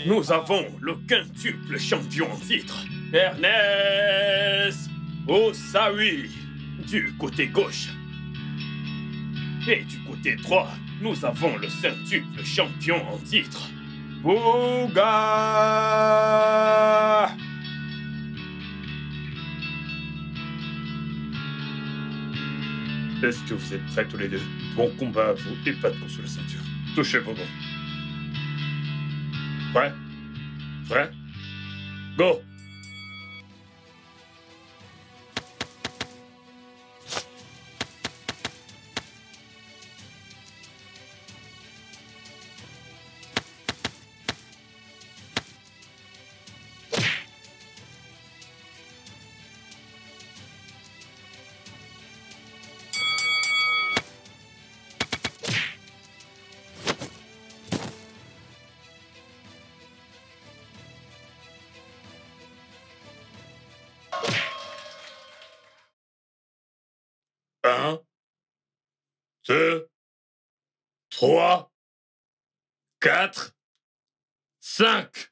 Nous avons le quintuple champion en titre, Ernest Osawi, du côté gauche. Et du côté droit, nous avons le centuple champion en titre, Bouga. Est-ce que vous êtes prêts tous les deux? Bon combat à vous et pas de coup sur la ceinture. Touchez vos gants. Prêt? Prêt? Go! Un, 2, 3, 4, 5.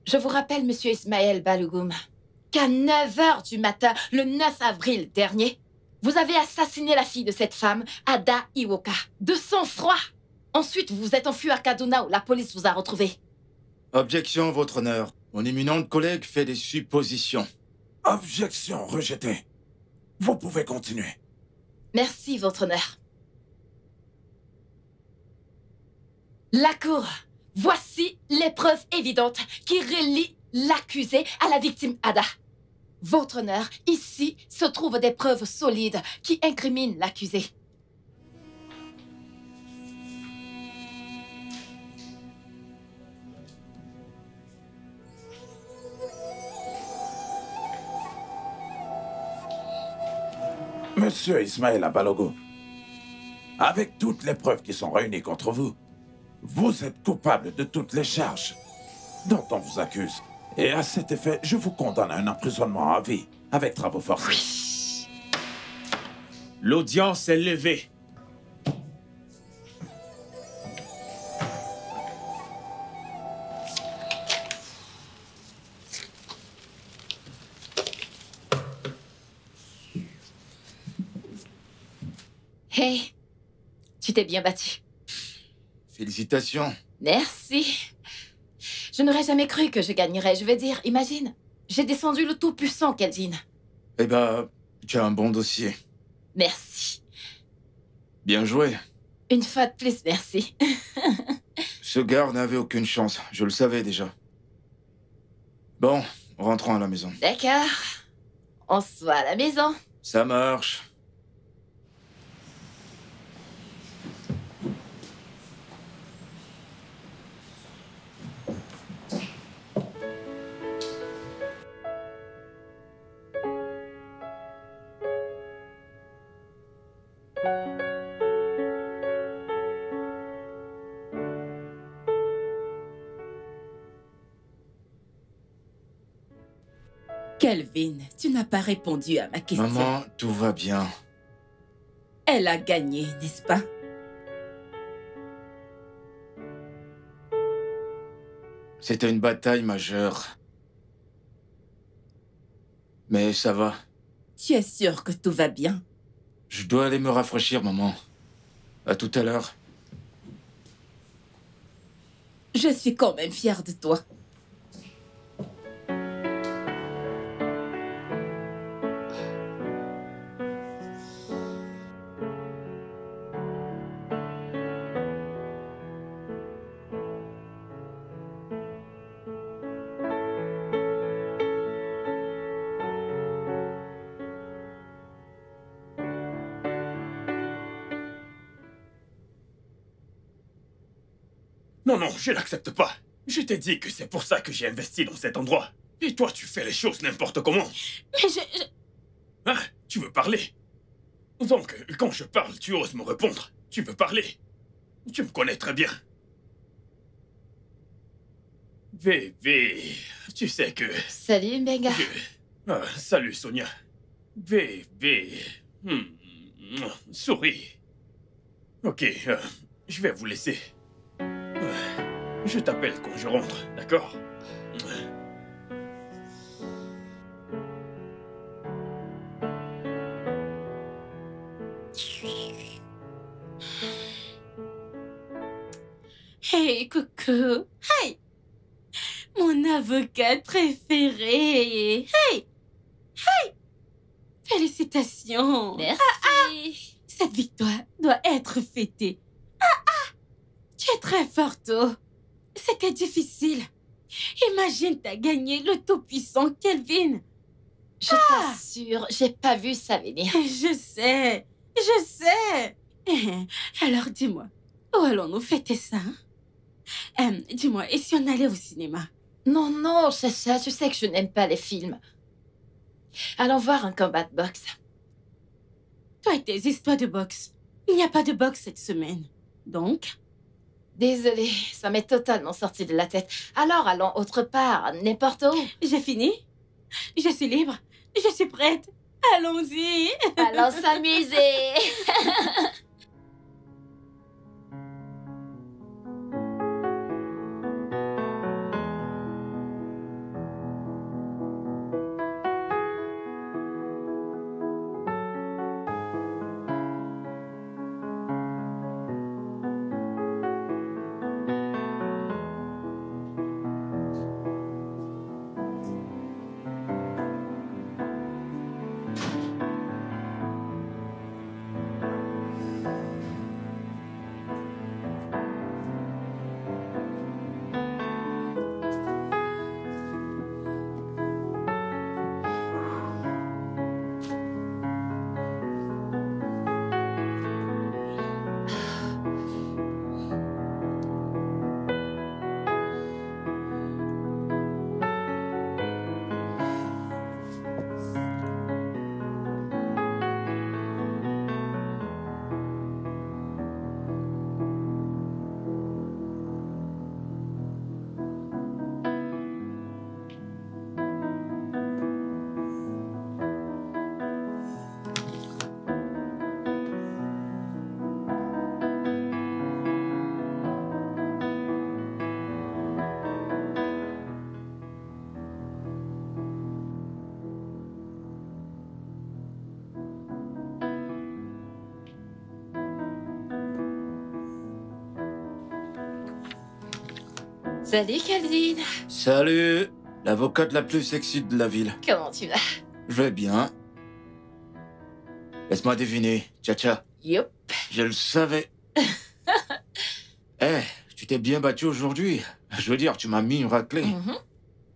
Je vous rappelle, monsieur Ismaël Balogoum, qu'à 9 h du matin, le 9 avril dernier, vous avez assassiné la fille de cette femme, Ada Iwoka, de sang-froid. Ensuite, vous vous êtes enfui à Kaduna où la police vous a retrouvé. Objection, votre honneur. Mon éminente collègue fait des suppositions. Objection rejetée. Vous pouvez continuer. Merci, votre honneur. La cour, voici les preuves évidentes qui relient l'accusé à la victime Ada. Votre honneur, ici se trouvent des preuves solides qui incriminent l'accusé. Monsieur Ismaël Abalogo, avec toutes les preuves qui sont réunies contre vous, vous êtes coupable de toutes les charges dont on vous accuse. Et à cet effet, je vous condamne à un emprisonnement à vie, avec travaux forcés. L'audience est levée. Hey, tu t'es bien battu. Félicitations. Merci. Je n'aurais jamais cru que je gagnerais. Je veux dire, imagine, j'ai descendu le tout-puissant Kelvin. Eh ben, tu as un bon dossier. Merci. Bien joué. Une fois de plus, merci. Ce gars n'avait aucune chance, je le savais déjà. Bon, rentrons à la maison. D'accord. On se voit à la maison. Ça marche. Kelvin, tu n'as pas répondu à ma question. Maman, tout va bien. Elle a gagné, n'est-ce pas? C'était une bataille majeure. Mais ça va. Tu es sûr que tout va bien? Je dois aller me rafraîchir, maman. À tout à l'heure. Je suis quand même fière de toi. Non, non, je n'accepte pas. Je t'ai dit que c'est pour ça que j'ai investi dans cet endroit. Et toi, tu fais les choses n'importe comment. Mais Hein? Tu veux parler? Donc, quand je parle, tu oses me répondre. Tu veux parler. Tu me connais très bien. Bébé, tu sais que... Salut, Benga. Salut, Sonia. Bébé... Souris. Ok, je vais vous laisser. Je t'appelle quand je rentre, d'accord? Hey, coucou. Hey, mon avocat préféré. Hey, hey, félicitations. Merci. Cette victoire doit être fêtée. Tu es très forte. Oh. C'était difficile. Imagine, t'as gagné le tout-puissant Kelvin. Je t'assure, j'ai pas vu ça venir. Je sais. Alors dis-moi, où allons-nous fêter ça? Dis-moi, et si on allait au cinéma? Non, non, Chacha, tu sais que je n'aime pas les films. Allons voir un combat de boxe. Toi et tes histoires de boxe. Il n'y a pas de boxe cette semaine. Donc? Désolée, ça m'est totalement sorti de la tête. Alors allons autre part, n'importe où. J'ai fini. Je suis libre. Je suis prête. Allons-y. Allons s'amuser. Salut, Calvin. Salut, l'avocate la plus sexy de la ville. Comment tu vas? Je vais bien. Laisse-moi deviner, Tcha-Tcha. Yup. Je le savais. Eh, tu t'es bien battu aujourd'hui. Je veux dire, tu m'as mis une raclée.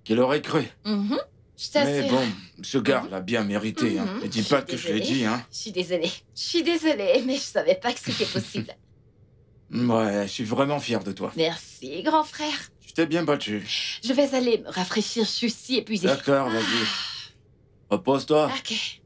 Qui l'aurait cru? Je t'assure. Mais bon, ce gars l'a bien mérité. Hein. Ne dis pas que je l'ai dit, hein. Je suis désolée, mais je savais pas que c'était possible. Ouais, je suis vraiment fier de toi. Merci, grand frère. Tu t'es bien battu. Je vais aller me rafraîchir, je suis si épuisée. D'accord, vas-y. Repose-toi. Ok.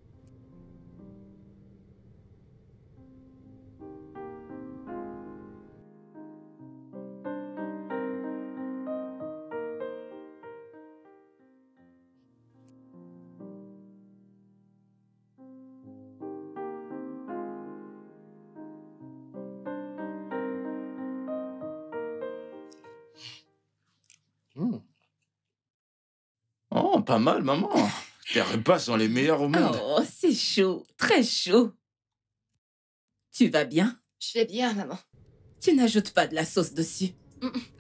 Oh, pas mal, maman. Tes repas sont les meilleurs au monde. Oh, c'est chaud, très chaud. Tu vas bien? Je vais bien, maman. Tu n'ajoutes pas de la sauce dessus.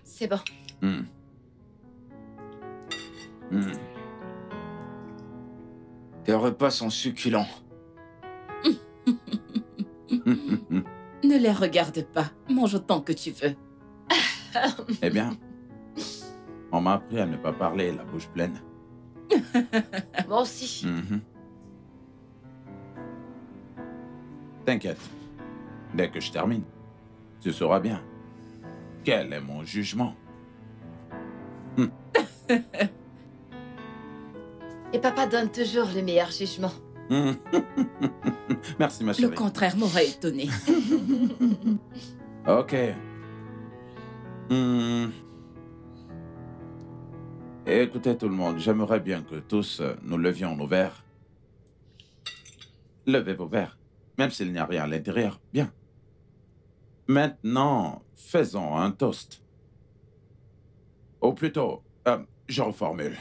C'est bon. Tes repas sont succulents. Ne les regarde pas. Mange autant que tu veux. Eh bien, on m'a appris à ne pas parler la bouche pleine. Moi aussi. T'inquiète. Dès que je termine, tu sauras bien Quel est mon jugement? Et papa donne toujours le meilleur jugement. Merci, ma Le chérie. contraire m'aurait étonné. Ok. Écoutez tout le monde, j'aimerais bien que tous nous levions nos verres. Levez vos verres, même s'il n'y a rien à l'intérieur. Bien. Maintenant, faisons un toast. Ou plutôt, je reformule.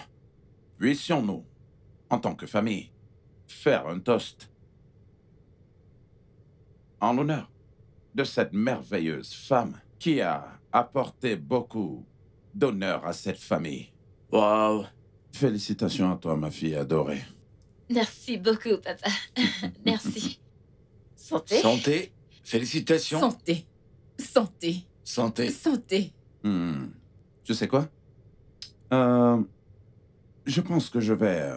Puissions-nous, en tant que famille, faire un toast en l'honneur de cette merveilleuse femme qui a apporté beaucoup d'honneur à cette famille. Waouh. Félicitations à toi, ma fille adorée. Merci beaucoup, papa. Merci. Santé. Santé. Félicitations. Santé. Santé. Santé. Santé. Tu sais quoi? Je pense que je vais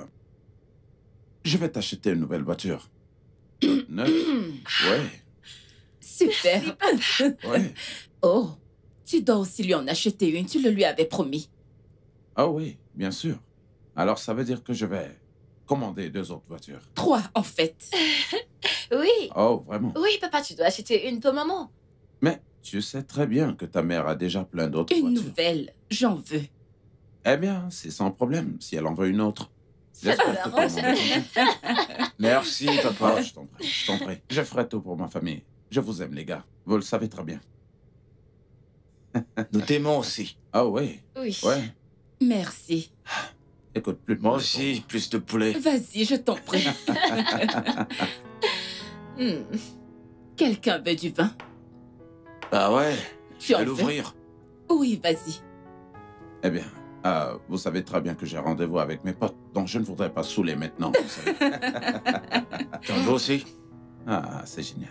t'acheter une nouvelle voiture. Neuve? Ouais, Super. ouais. Oh, tu dois aussi lui en acheter une, tu le lui avais promis. Ah oui, bien sûr. Alors, ça veut dire que je vais commander 2 autres voitures. 3, en fait. Oui. Oh, vraiment? Oui, papa, tu dois acheter une pour maman. Mais tu sais très bien que ta mère a déjà plein d'autres Une voitures. nouvelle, j'en veux. Eh bien, c'est sans problème si elle en veut une autre. Ça J'espère que tout le monde m'arrange. est content. Merci, papa. Oh, je t'en prie, je t'en prie. Je ferai tout pour ma famille. Je vous aime, les gars. Vous le savez très bien. Nous t'aimons aussi. Ah oui, Oui. ouais. Merci. Écoute, plus de Moi poulet aussi, plus de poulet. Vas-y, je t'en prie. Hmm. Quelqu'un veut du vin? Bah ouais. Tu Je en vais veux? l'ouvrir. Oui, vas-y. Eh bien, vous savez très bien que j'ai rendez-vous avec mes potes, donc je ne voudrais pas saouler maintenant. Vous savez. Tu en veux aussi? Ah, c'est génial.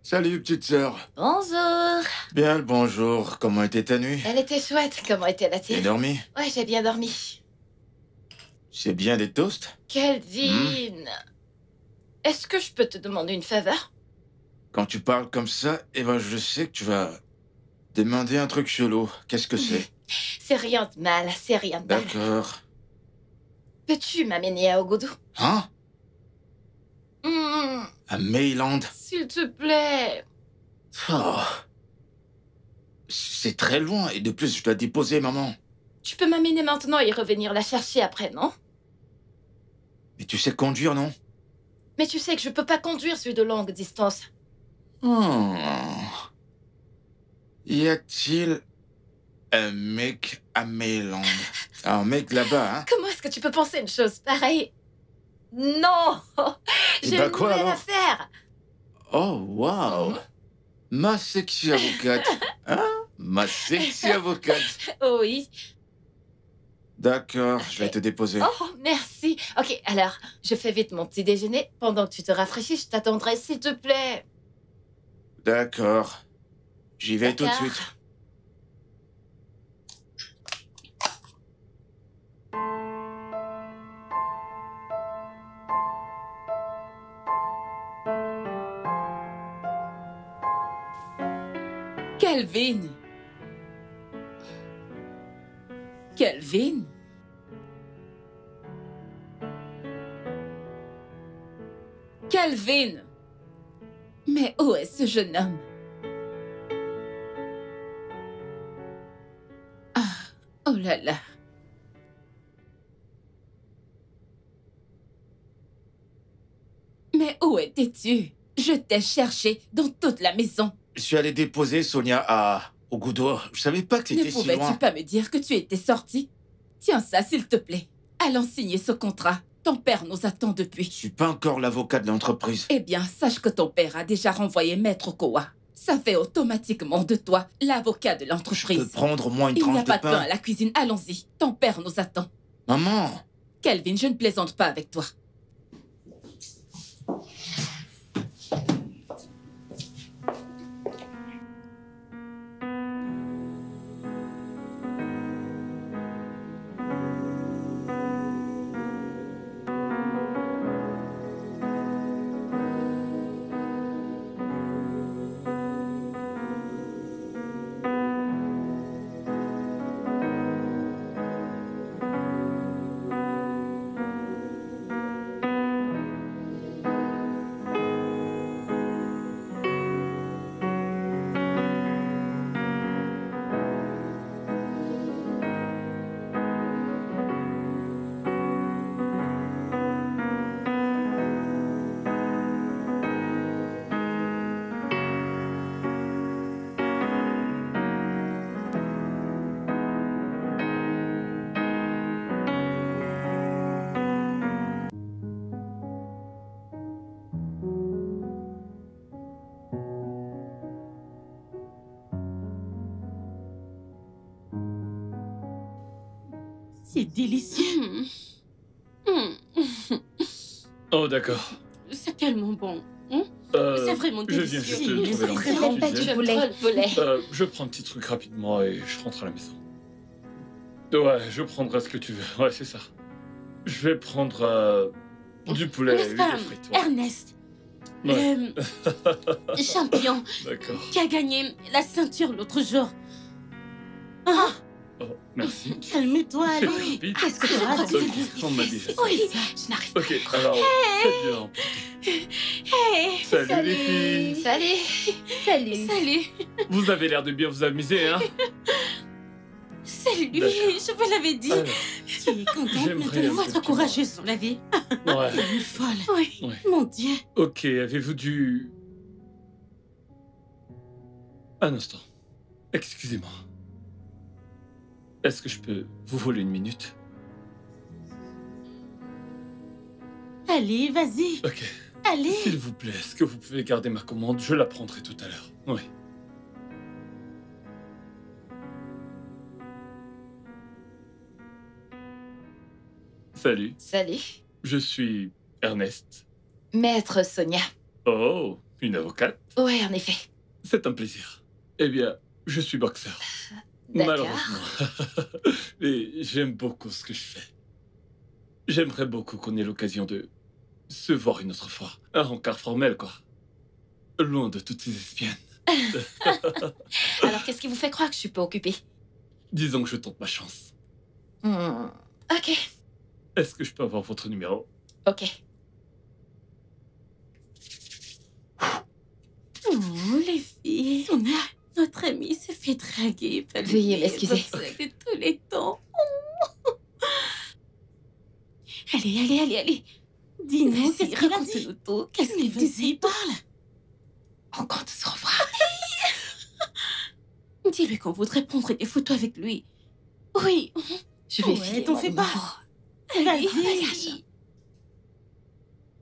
Salut, petite sœur. Bonjour. Bien le bonjour. Comment était ta nuit? Elle était chouette. Comment était la T'as tienne? dormi? Ouais, j'ai bien dormi. C'est bien des toasts? Kelvin. Est-ce que je peux te demander une faveur? Quand tu parles comme ça, eh ben je sais que tu vas demander un truc chelou. Qu'est-ce que c'est? C'est rien de mal, c'est rien de mal. D'accord. Peux-tu m'amener à Ogoudou? Hein? Hmm, À Mayland? S'il te plaît. Oh. C'est très loin et de plus je dois déposer maman. Tu peux m'amener maintenant et revenir la chercher après, non? Mais tu sais conduire, non? Mais tu sais que je peux pas conduire sur de longues distances. Oh. Y a-t-il un mec à Mayland? Un mec là-bas, hein? Comment est-ce que tu peux penser une chose pareille? Non! Et J'ai bah une quoi, nouvelle alors? affaire! Oh, waouh! Ma sexy avocate. Hein? Ma sexy avocate. Oui. D'accord, je vais te déposer. Oh, merci. Ok, alors, je fais vite mon petit déjeuner. Pendant que tu te rafraîchis, je t'attendrai, s'il te plaît. D'accord. J'y vais tout de D'accord. suite. Kelvin. Kelvin. Kelvin. Mais où est ce jeune homme? Ah, oh là là. Mais où étais-tu? Je t'ai cherché dans toute la maison. Je suis allé déposer Sonia à Ogoudou. Je savais pas que Ne c'était si pouvais-tu loin. pas me dire que tu étais sorti? Tiens ça, s'il te plaît. Allons signer ce contrat. Ton père nous attend Je depuis. suis pas encore l'avocat de l'entreprise. Eh bien, sache que ton père a déjà renvoyé Maître Kowa. Ça fait automatiquement de toi l'avocat de Je peux l'entreprise. prendre au moins une Il n'y a tranche pas de de pain à pain. la cuisine. Allons-y. Ton père nous attend. Maman, Kelvin, je ne plaisante pas avec toi. C'est délicieux. Oh, d'accord. C'est tellement bon. C'est vraiment Je viens délicieux. juste de trouver Très l'enfant, belle tu sais. du poulet. Je prends un petit truc rapidement et je rentre à la maison. Ouais, je prendrai ce que tu veux. Ouais, c'est ça. Je vais prendre du poulet et N'est-ce des pas, frites. Ouais. Ernest, Ouais. le champion D'accord. qui a gagné la ceinture l'autre jour. Oh, merci. Calme-toi, C'est Ali. rapide. Qu'est-ce que Je tu crois crois que que Ok, c'est on m'a dit ça. Oui. Je n'arrive pas. Ok, alors, faites bien. Hey, Salut les filles. Salut. salut. Vous avez l'air de bien vous amuser, hein? C'est lui, D'accord. je vous l'avais dit. Alors, Tu es contente J'aimerais maintenant. un peu Votre de courageuse dans la vie. ouais. Une folle. Oui. Ouais. Mon Dieu. Ok, avez-vous du... Un instant. Excusez-moi. Est-ce que je peux vous voler une minute? Allez, vas-y. Ok. Allez. S'il vous plaît, est-ce que vous pouvez garder ma commande? Je la prendrai tout à l'heure. Oui. Salut, Salut. je suis Ernest. Maître Sonia. Oh, une avocate? Ouais, en effet. C'est un plaisir. Eh bien, je suis boxeur. D'accord. Malheureusement. Mais j'aime beaucoup ce que je fais. J'aimerais beaucoup qu'on ait l'occasion de se voir une autre fois. Un rencard formel, quoi. Loin de toutes ces espionnes. Alors, qu'est-ce qui vous fait croire que je suis pas occupée? Disons que je tente ma chance. Ok. Est-ce que je peux avoir votre numéro? Ok. Oh, les filles. Sonia, notre amie se fait draguer par le Veuillez meilleur m'excuser. boxeur de tous les temps. Oh. Allez. Dis-nous, Vas-y, qu'est-ce qu'il a raconte-nous dit? Tout. Qu'est-ce qu'il disait? Parle. On compte se revoir. Dis-lui qu'on voudrait prendre des photos avec lui. Oui. Je vais Ouais, filer t'en mon fais numéro. pas. Vas-y.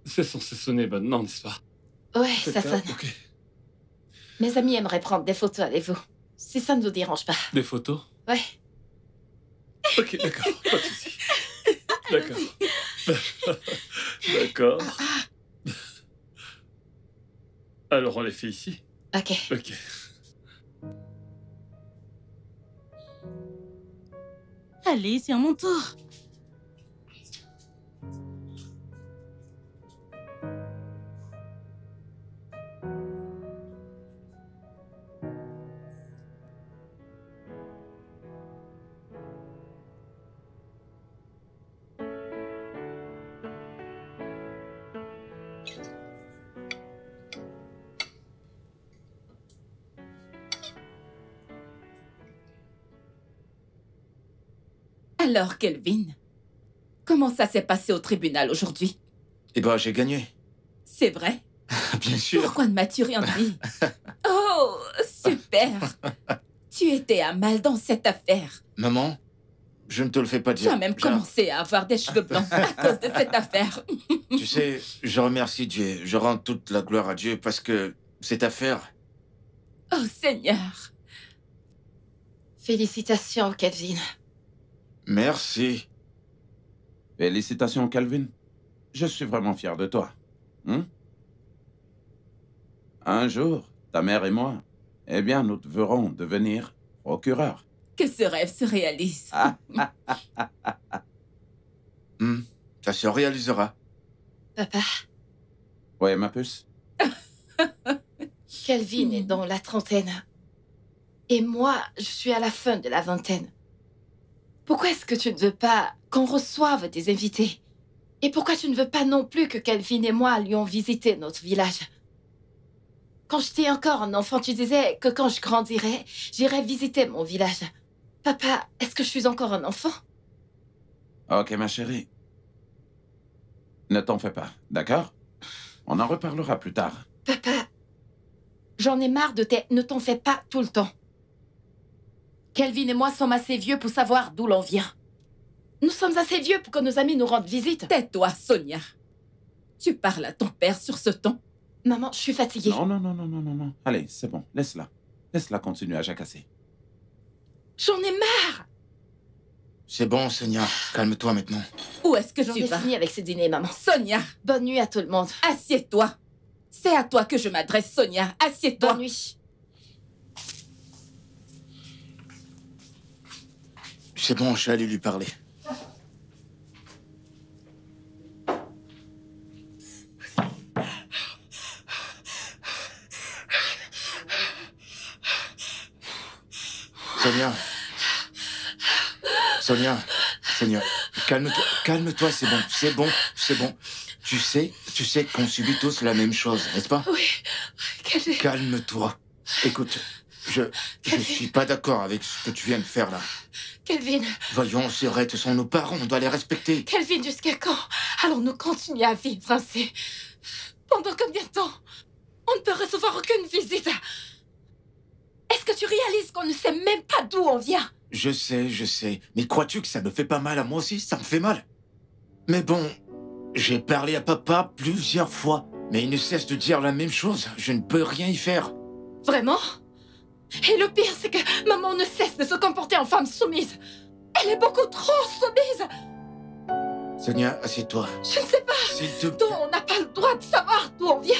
C'est censé sonner maintenant, n'est-ce pas? Ouais, C'est ça sonne. Ok. Mes amis aimeraient prendre des photos avec vous. Si ça ne vous dérange pas. Des photos? Ouais. Ok, d'accord, pas de souci. D'accord. D'accord. Alors, on les fait ici? Ok. Ok. Allez, c'est à mon tour. Alors, Kelvin, comment ça s'est passé au tribunal aujourd'hui? Eh ben, j'ai gagné. C'est vrai? Bien sûr. Pourquoi ne m'as-tu rien dit? Oh, super! Tu étais à mal dans cette affaire. Maman, je ne te le fais pas Tu dire. as même J'ai un- commencé à avoir des cheveux blancs à cause de cette affaire. Tu sais, je remercie Dieu. Je rends toute la gloire à Dieu parce que cette affaire... Oh Seigneur! Félicitations, Kelvin. Merci. Félicitations, Calvin. Je suis vraiment fier de toi. Un jour, ta mère et moi, eh bien, nous devrons devenir procureurs. Que ce rêve se réalise. Ça se réalisera. Papa, Ouais, ma puce? Kelvin est dans la trentaine. Et moi, je suis à la fin de la vingtaine. Pourquoi est-ce que tu ne veux pas qu'on reçoive des invités? Et pourquoi tu ne veux pas non plus que Kelvin et moi allions visiter notre village? Quand j'étais encore un enfant, tu disais que quand je grandirais, j'irais visiter mon village. Papa, est-ce que je suis encore un enfant? Ok, ma chérie. Ne t'en fais pas, d'accord? On en reparlera plus tard. Papa, j'en ai marre de tes « ne t'en fais pas » tout le temps. Kelvin et moi sommes assez vieux pour savoir d'où l'on vient. Nous sommes assez vieux pour que nos amis nous rendent visite. Tais-toi, Sonia. Tu parles à ton père sur ce ton? Maman, je suis fatiguée. Non. Allez, c'est bon, laisse-la. Laisse-la continuer à jacasser. J'en ai marre. C'est bon, Sonia. Calme-toi maintenant. Où est-ce que J'en tu ai vas? fini avec ce dîner, maman. Sonia, Bonne nuit à tout le monde. assieds-toi. C'est à toi que je m'adresse, Sonia. Assieds-toi. Bonne nuit. C'est bon, je suis allé lui parler. Sonia. Sonia. Sonia. Calme-toi. Calme-toi, c'est bon. C'est bon. C'est bon. Tu sais qu'on subit tous la même chose, n'est-ce pas? Oui. Kelvin. Calme-toi. Écoute, je suis pas d'accord avec ce que tu viens de faire là. Kelvin. Voyons, ces Reds sont nos parents, on doit les respecter. Kelvin, jusqu'à quand allons-nous continuer à vivre ainsi? Pendant combien de temps? On ne peut recevoir aucune visite. Est-ce que tu réalises qu'on ne sait même pas d'où on vient? Je sais. Mais crois-tu que ça me fait pas mal à moi aussi? Ça me fait mal. Mais bon, j'ai parlé à papa plusieurs fois. Mais il ne cesse de dire la même chose. Je ne peux rien y faire. Vraiment? Et le pire, c'est que maman ne cesse de se comporter en femme soumise. Elle est beaucoup trop soumise. Sonia, assieds-toi. Je ne sais pas. S'il te plaît. Donc, on n'a pas le droit de savoir d'où on vient.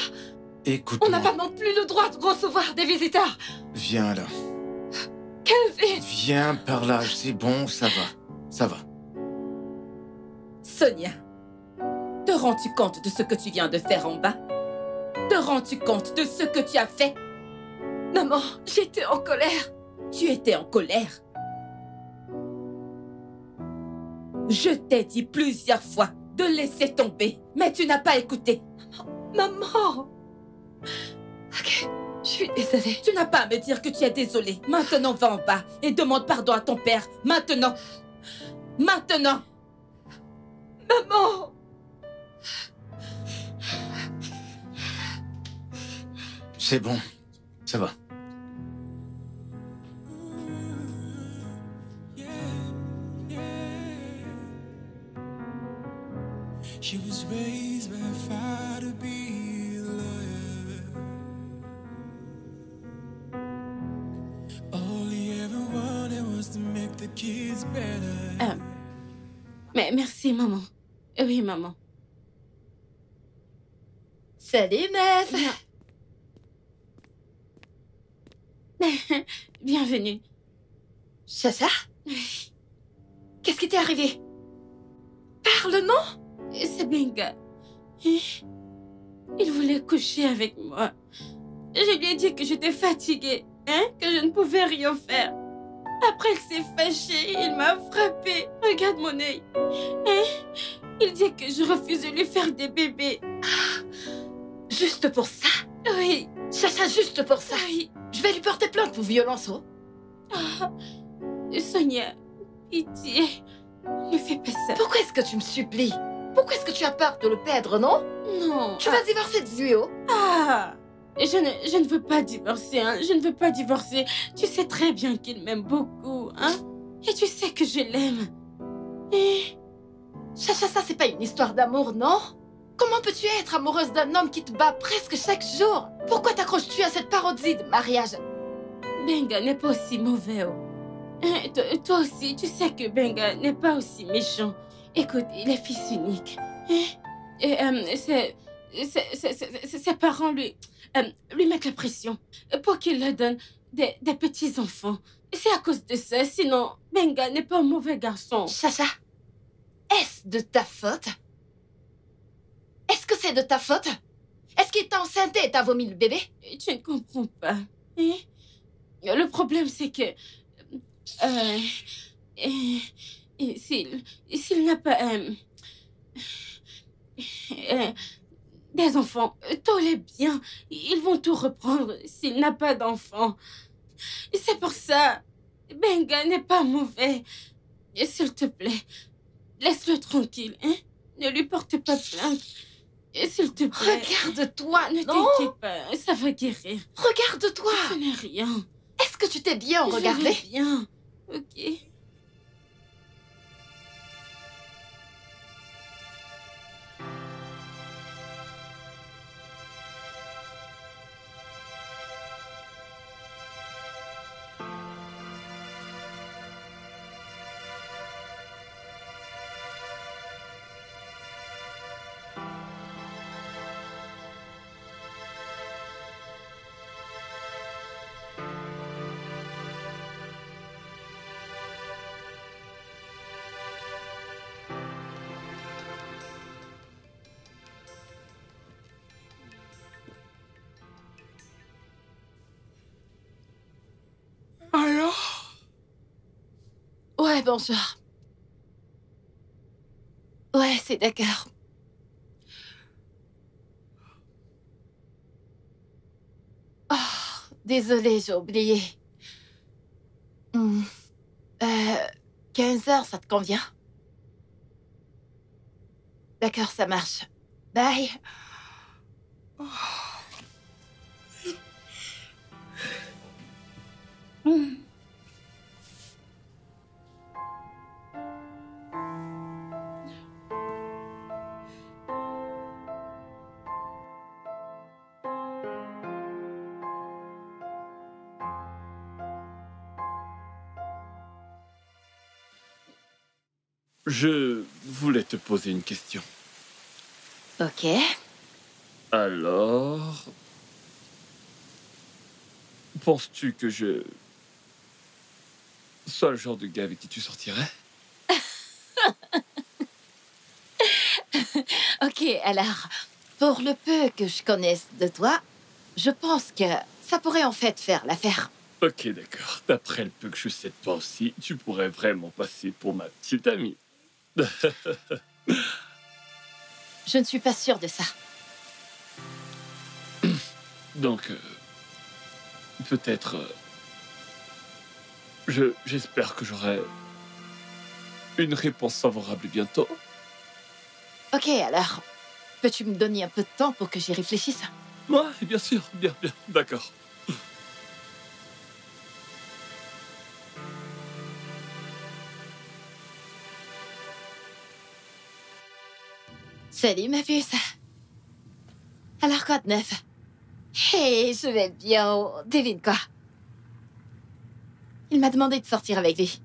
Écoute-moi. On n'a pas non plus le droit de recevoir des visiteurs. Viens là. Kelvin. Viens par là. C'est bon, ça va. Ça va. Sonia, te rends-tu compte de ce que tu viens de faire en bas? Te rends-tu compte de ce que tu as fait? Maman, j'étais en colère. Tu étais en colère. Je t'ai dit plusieurs fois de laisser tomber, mais tu n'as pas écouté. Maman. Ok, je suis désolée. Tu n'as pas à me dire que tu es désolée. Maintenant, va en bas et demande pardon à ton père. Maintenant. Maintenant. Maman. C'est bon. Ça va. She was raised by a fire to be a lawyer. All he ever wanted was to make the kids better. Mais merci, maman. Oui, maman. Salut, meuf. Bienvenue. Chacha? Qu'est-ce qui t'est arrivé? Parle, non? C'est Benga. Il voulait coucher avec moi. Je lui ai dit que j'étais fatiguée, que je ne pouvais rien faire. Après, il s'est fâché, il m'a frappée. Regarde mon œil. Il dit que je refuse de lui faire des bébés. Juste pour ça? Oui, Chacha, juste pour ça? oui. Je vais lui porter plainte pour violence, oh? Ah, Sonia, pitié, ne fais pas ça. Pourquoi est-ce que tu me supplies? Pourquoi est-ce que tu as peur de le perdre, non? Non. Tu vas divorcer de lui, oh? Ah, je ne veux pas divorcer, hein. Je ne veux pas divorcer. Tu sais très bien qu'il m'aime beaucoup, hein. Et tu sais que je l'aime. Chacha, ça, c'est pas une histoire d'amour, non? Comment peux-tu être amoureuse d'un homme qui te bat presque chaque jour? Pourquoi t'accroches-tu à cette parodie de mariage? Benga n'est pas aussi mauvais, oh. Toi aussi, tu sais que Benga n'est pas aussi méchant. Écoute, il est fils unique. Et ses parents lui mettent la pression pour qu'il leur donne des petits-enfants. C'est à cause de ça, sinon Benga n'est pas un mauvais garçon. Chacha, est-ce de ta faute? Est-ce que c'est de ta faute? Est-ce qu'il t'a enceinte et t'a vomi le bébé? Tu ne comprends pas. Le problème, c'est que... s'il n'a pas... des enfants, tout est bien. Ils vont tout reprendre s'il n'a pas d'enfants. C'est pour ça, Benga n'est pas mauvais. S'il te plaît, laisse-le tranquille, hein? Ne lui porte pas plainte. S'il te plaît. Regarde-toi, Ne non? t'inquiète pas, ça va guérir. Regarde-toi. Ce n'est rien. Est-ce que tu t'es bien Je regardé? vais bien, ok? bonjour. Ouais, c'est d'accord. Oh, désolée, j'ai oublié. Hmm. 15 heures, ça te convient? D'accord, ça marche. Bye. Je voulais te poser une question. Ok. Alors... Penses-tu que je... sois le genre de gars avec qui tu sortirais? Ok, alors, pour le peu que je connaisse de toi, je pense que ça pourrait en fait faire l'affaire. Ok, d'accord. D'après le peu que je sais de toi aussi, tu pourrais vraiment passer pour ma petite amie. Je ne suis pas sûre de ça. Donc, peut-être... j'espère que j'aurai une réponse favorable bientôt. Ok, alors, peux-tu me donner un peu de temps pour que j'y réfléchisse? Ouais, bien sûr, bien, d'accord. Salut, ma puce. Alors, quoi de neuf? Hey, je vais bien. Devine quoi? Il m'a demandé de sortir avec lui.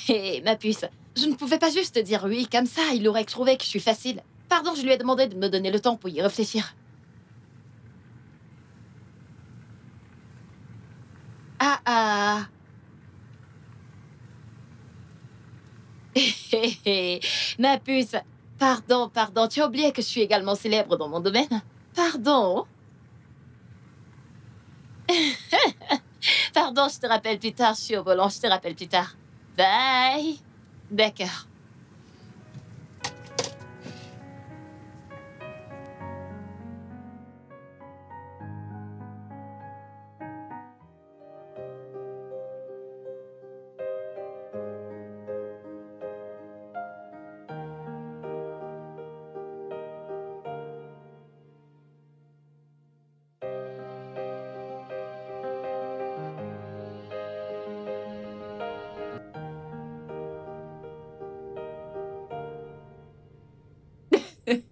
Hé, ma puce, je ne pouvais pas juste dire oui comme ça, il aurait trouvé que je suis facile. Pardon, je lui ai demandé de me donner le temps pour y réfléchir. Ah. Hé, hé, ma puce, pardon, tu as oublié que je suis également célèbre dans mon domaine? Pardon? Pardon, je te rappelle plus tard, je suis au volant, je te rappelle plus tard. Bye. D'accord.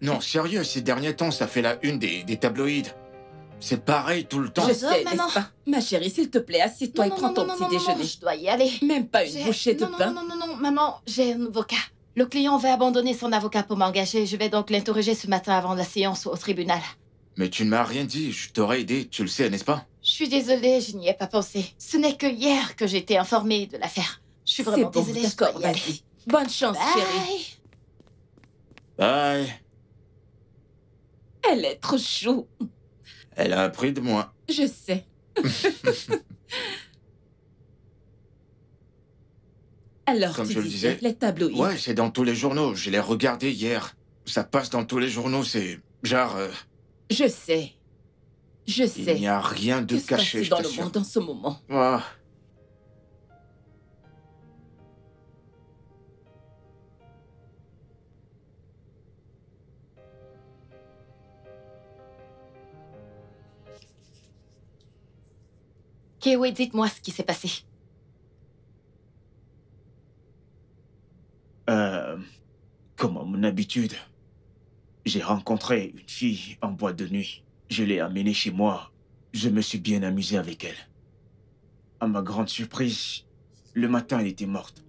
Non, sérieux, ces derniers temps, ça fait la une des tabloïds. C'est pareil tout le temps. Je Bonjour, sais, maman. n'est-ce pas? Ma chérie, s'il te plaît, assieds-toi et prends ton petit déjeuner. Je dois y aller. Même pas une bouchée de pain. Non, maman, j'ai un avocat. Le client va abandonner son avocat pour m'engager. Je vais donc l'interroger ce matin avant la séance au tribunal. Mais tu ne m'as rien dit, je t'aurais aidé, tu le sais, n'est-ce pas? Je suis désolée, je n'y ai pas pensé. Ce n'est que hier que j'ai été informée de l'affaire. Je suis vraiment C'est bon, désolée, je d'accord, dois y aller. vas-y. Bonne chance, chérie. Bye. Bye. Elle est trop chou. Elle a appris de moi. Je sais. Alors, Comme tu je le disais, disais. les tabloïds. Ouais, c'est dans tous les journaux, je l'ai regardé hier. Ça passe dans tous les journaux, c'est... genre... Je sais. Je il sais. n'y a rien de Que se caché, passe je dans le t'assure. monde en ce moment? Ah. Kiwi, dites-moi ce qui s'est passé. Comme à mon habitude, j'ai rencontré une fille en boîte de nuit. Je l'ai amenée chez moi. Je me suis bien amusé avec elle. À ma grande surprise, le matin, elle était morte.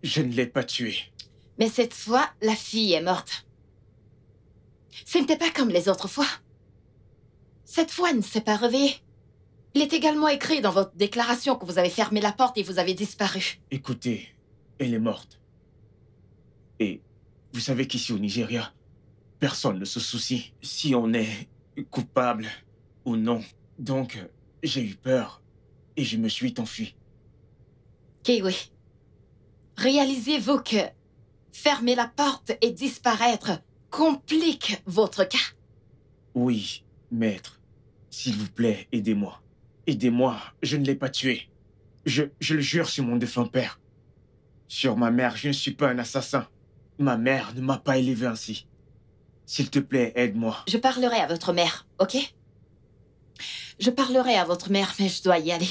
Je ne l'ai pas tué. Mais cette fois, la fille est morte. Ce n'était pas comme les autres fois. Cette fois, elle ne s'est pas réveillée. Il est également écrit dans votre déclaration que vous avez fermé la porte et vous avez disparu. Écoutez, elle est morte. Et vous savez qu'ici au Nigeria, personne ne se soucie si on est coupable ou non. Donc, j'ai eu peur et je me suis enfui. Kiwi, réalisez-vous que fermer la porte et disparaître complique votre cas? Oui, maître. S'il vous plaît, aidez-moi. Aidez-moi, je ne l'ai pas tué. Je le jure sur mon défunt père. Sur ma mère, je ne suis pas un assassin. Ma mère ne m'a pas élevé ainsi. S'il te plaît, aide-moi. Je parlerai à votre mère, ok? Je parlerai à votre mère, mais je dois y aller.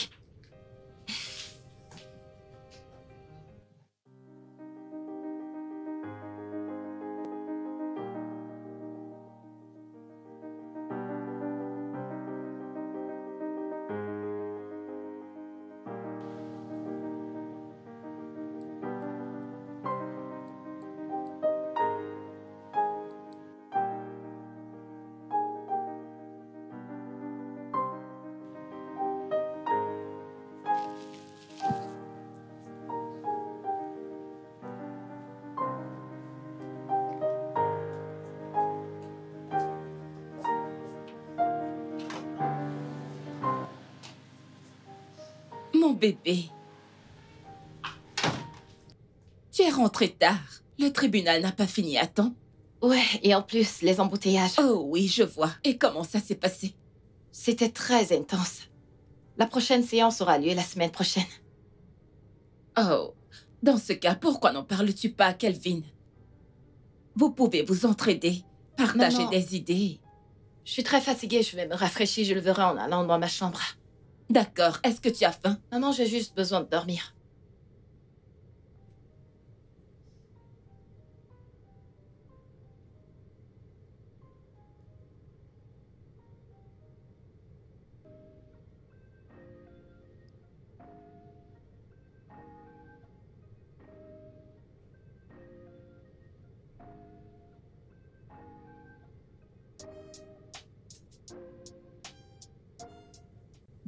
Mon bébé. Tu es rentré tard. Le tribunal n'a pas fini à temps. Ouais, et en plus, les embouteillages. Oh oui, je vois. Et comment ça s'est passé? C'était très intense. La prochaine séance aura lieu la semaine prochaine. Oh, dans ce cas, pourquoi n'en parles-tu pas à Kelvin? Vous pouvez vous entraider, partager Maman. des idées. Je suis très fatiguée, je vais me rafraîchir, je le verrai en allant dans ma chambre. D'accord, est-ce que tu as faim? Maman, j'ai juste besoin de dormir.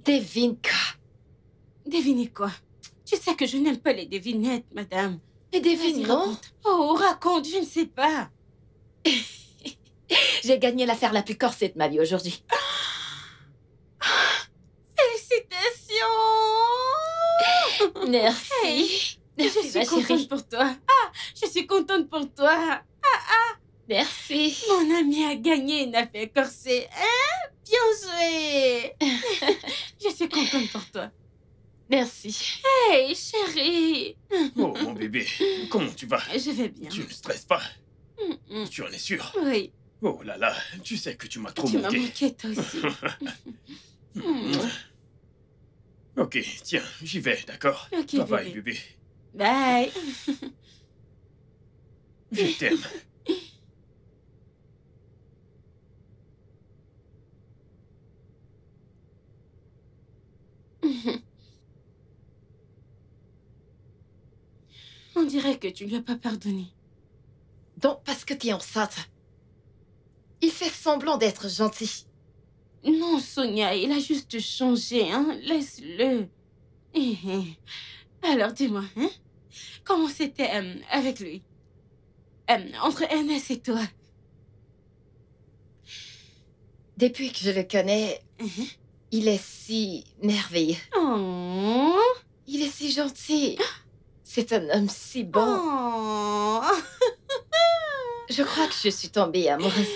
Devine quoi? Devinez quoi? Tu sais que je n'aime pas les devinettes, madame. Mais devine, Vas-y, non? raconte. Oh, raconte, je ne sais pas. J'ai gagné l'affaire la plus corsée de ma vie aujourd'hui. Félicitations! Merci. Hey, Merci, je suis ma contente chérie. pour toi. Ah, je suis contente pour toi. Merci. Mon ami a gagné une affaire corsée. Hein? Bien joué. Je suis contente pour toi. Merci. Hey, chérie. Oh, mon bébé, comment tu vas? Je vais bien. Tu ne stresses pas? Mm, mm. Tu en es sûr? Oui, Oh là là, tu sais que tu m'as trop tu m'as manqué. manqué toi aussi. Mm. Ok, tiens, j'y vais, d'accord? Ok, Bye bye, bébé. bébé. Bye. Je t'aime. On dirait que tu lui as pas pardonné. Donc, parce que t'es enceinte. Il fait semblant d'être gentil. Non, Sonia, il a juste changé, hein. Laisse-le. Alors, dis-moi, hein? Comment c'était avec lui? Entre Ernest et toi? Depuis que je le connais, il est si merveilleux. Oh. Il est si gentil. C'est un homme si bon. Oh. Je crois que je suis tombée amoureuse.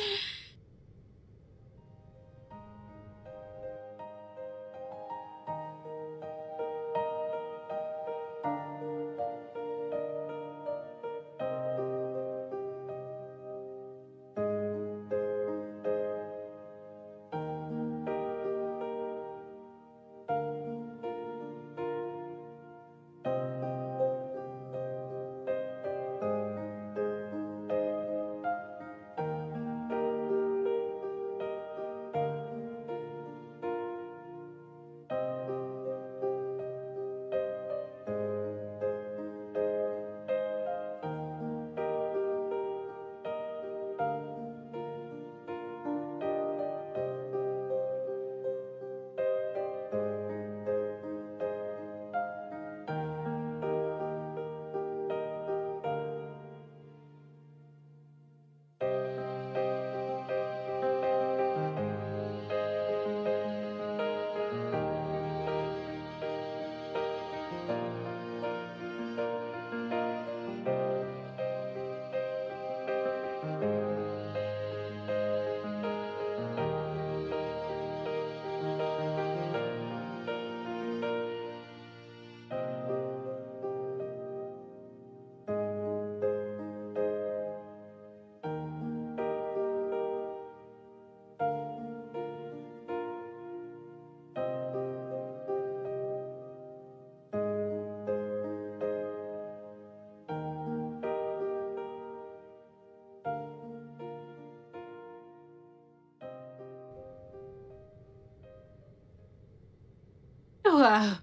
Waouh.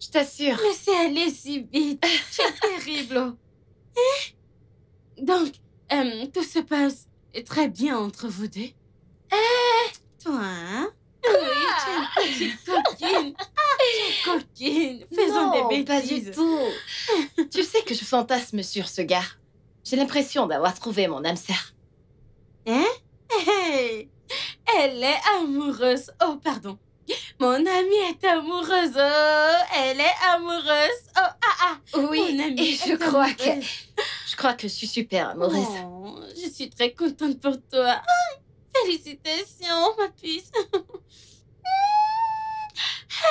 Je t'assure. Mais c'est allé si vite. C'est terrible. Donc, tout se passe très bien entre vous deux. Toi, hein? Oui, tu es une petite coquine. Tu es coquine. Faisons Non, des pas bêtises. du tout. Tu sais que je fantasme sur ce gars. J'ai l'impression d'avoir trouvé mon âme sœur. Hey, elle est amoureuse. Oh, pardon. Mon amie est amoureuse. Oh, elle est amoureuse. Oh, Oui, mon amie et est je amoureuse. crois que je suis super amoureuse. Oh, je suis très contente pour toi. Ah, félicitations, ma puce.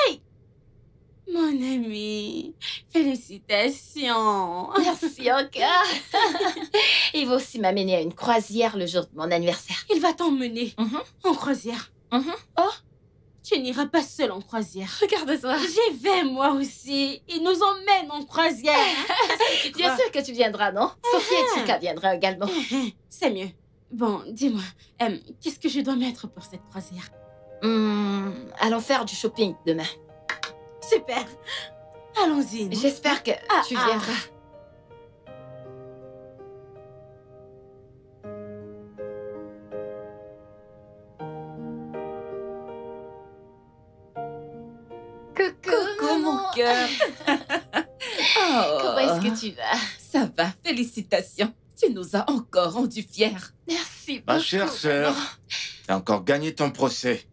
Hey, mon ami, félicitations. Merci encore. Il va aussi m'amener à une croisière le jour de mon anniversaire. Il va t'emmener Mhm. en croisière. Mhm. Oh, tu n'iras pas seule en croisière. Regarde-toi. J'y vais moi aussi. Il nous emmène en croisière. Qu'est-ce que tu Bien crois? sûr que tu viendras, non? Sophie et Chica viendront également. C'est mieux. Bon, dis-moi, qu'est-ce que je dois mettre pour cette croisière? Allons faire du shopping demain. Super. Allons-y. non? J'espère que tu viendras. Coucou, mon cœur. Oh, Comment est-ce que tu vas? ça va, félicitations. Tu nous as encore rendus fiers. Merci beaucoup. Ma chère sœur, maman. t'as encore gagné ton procès.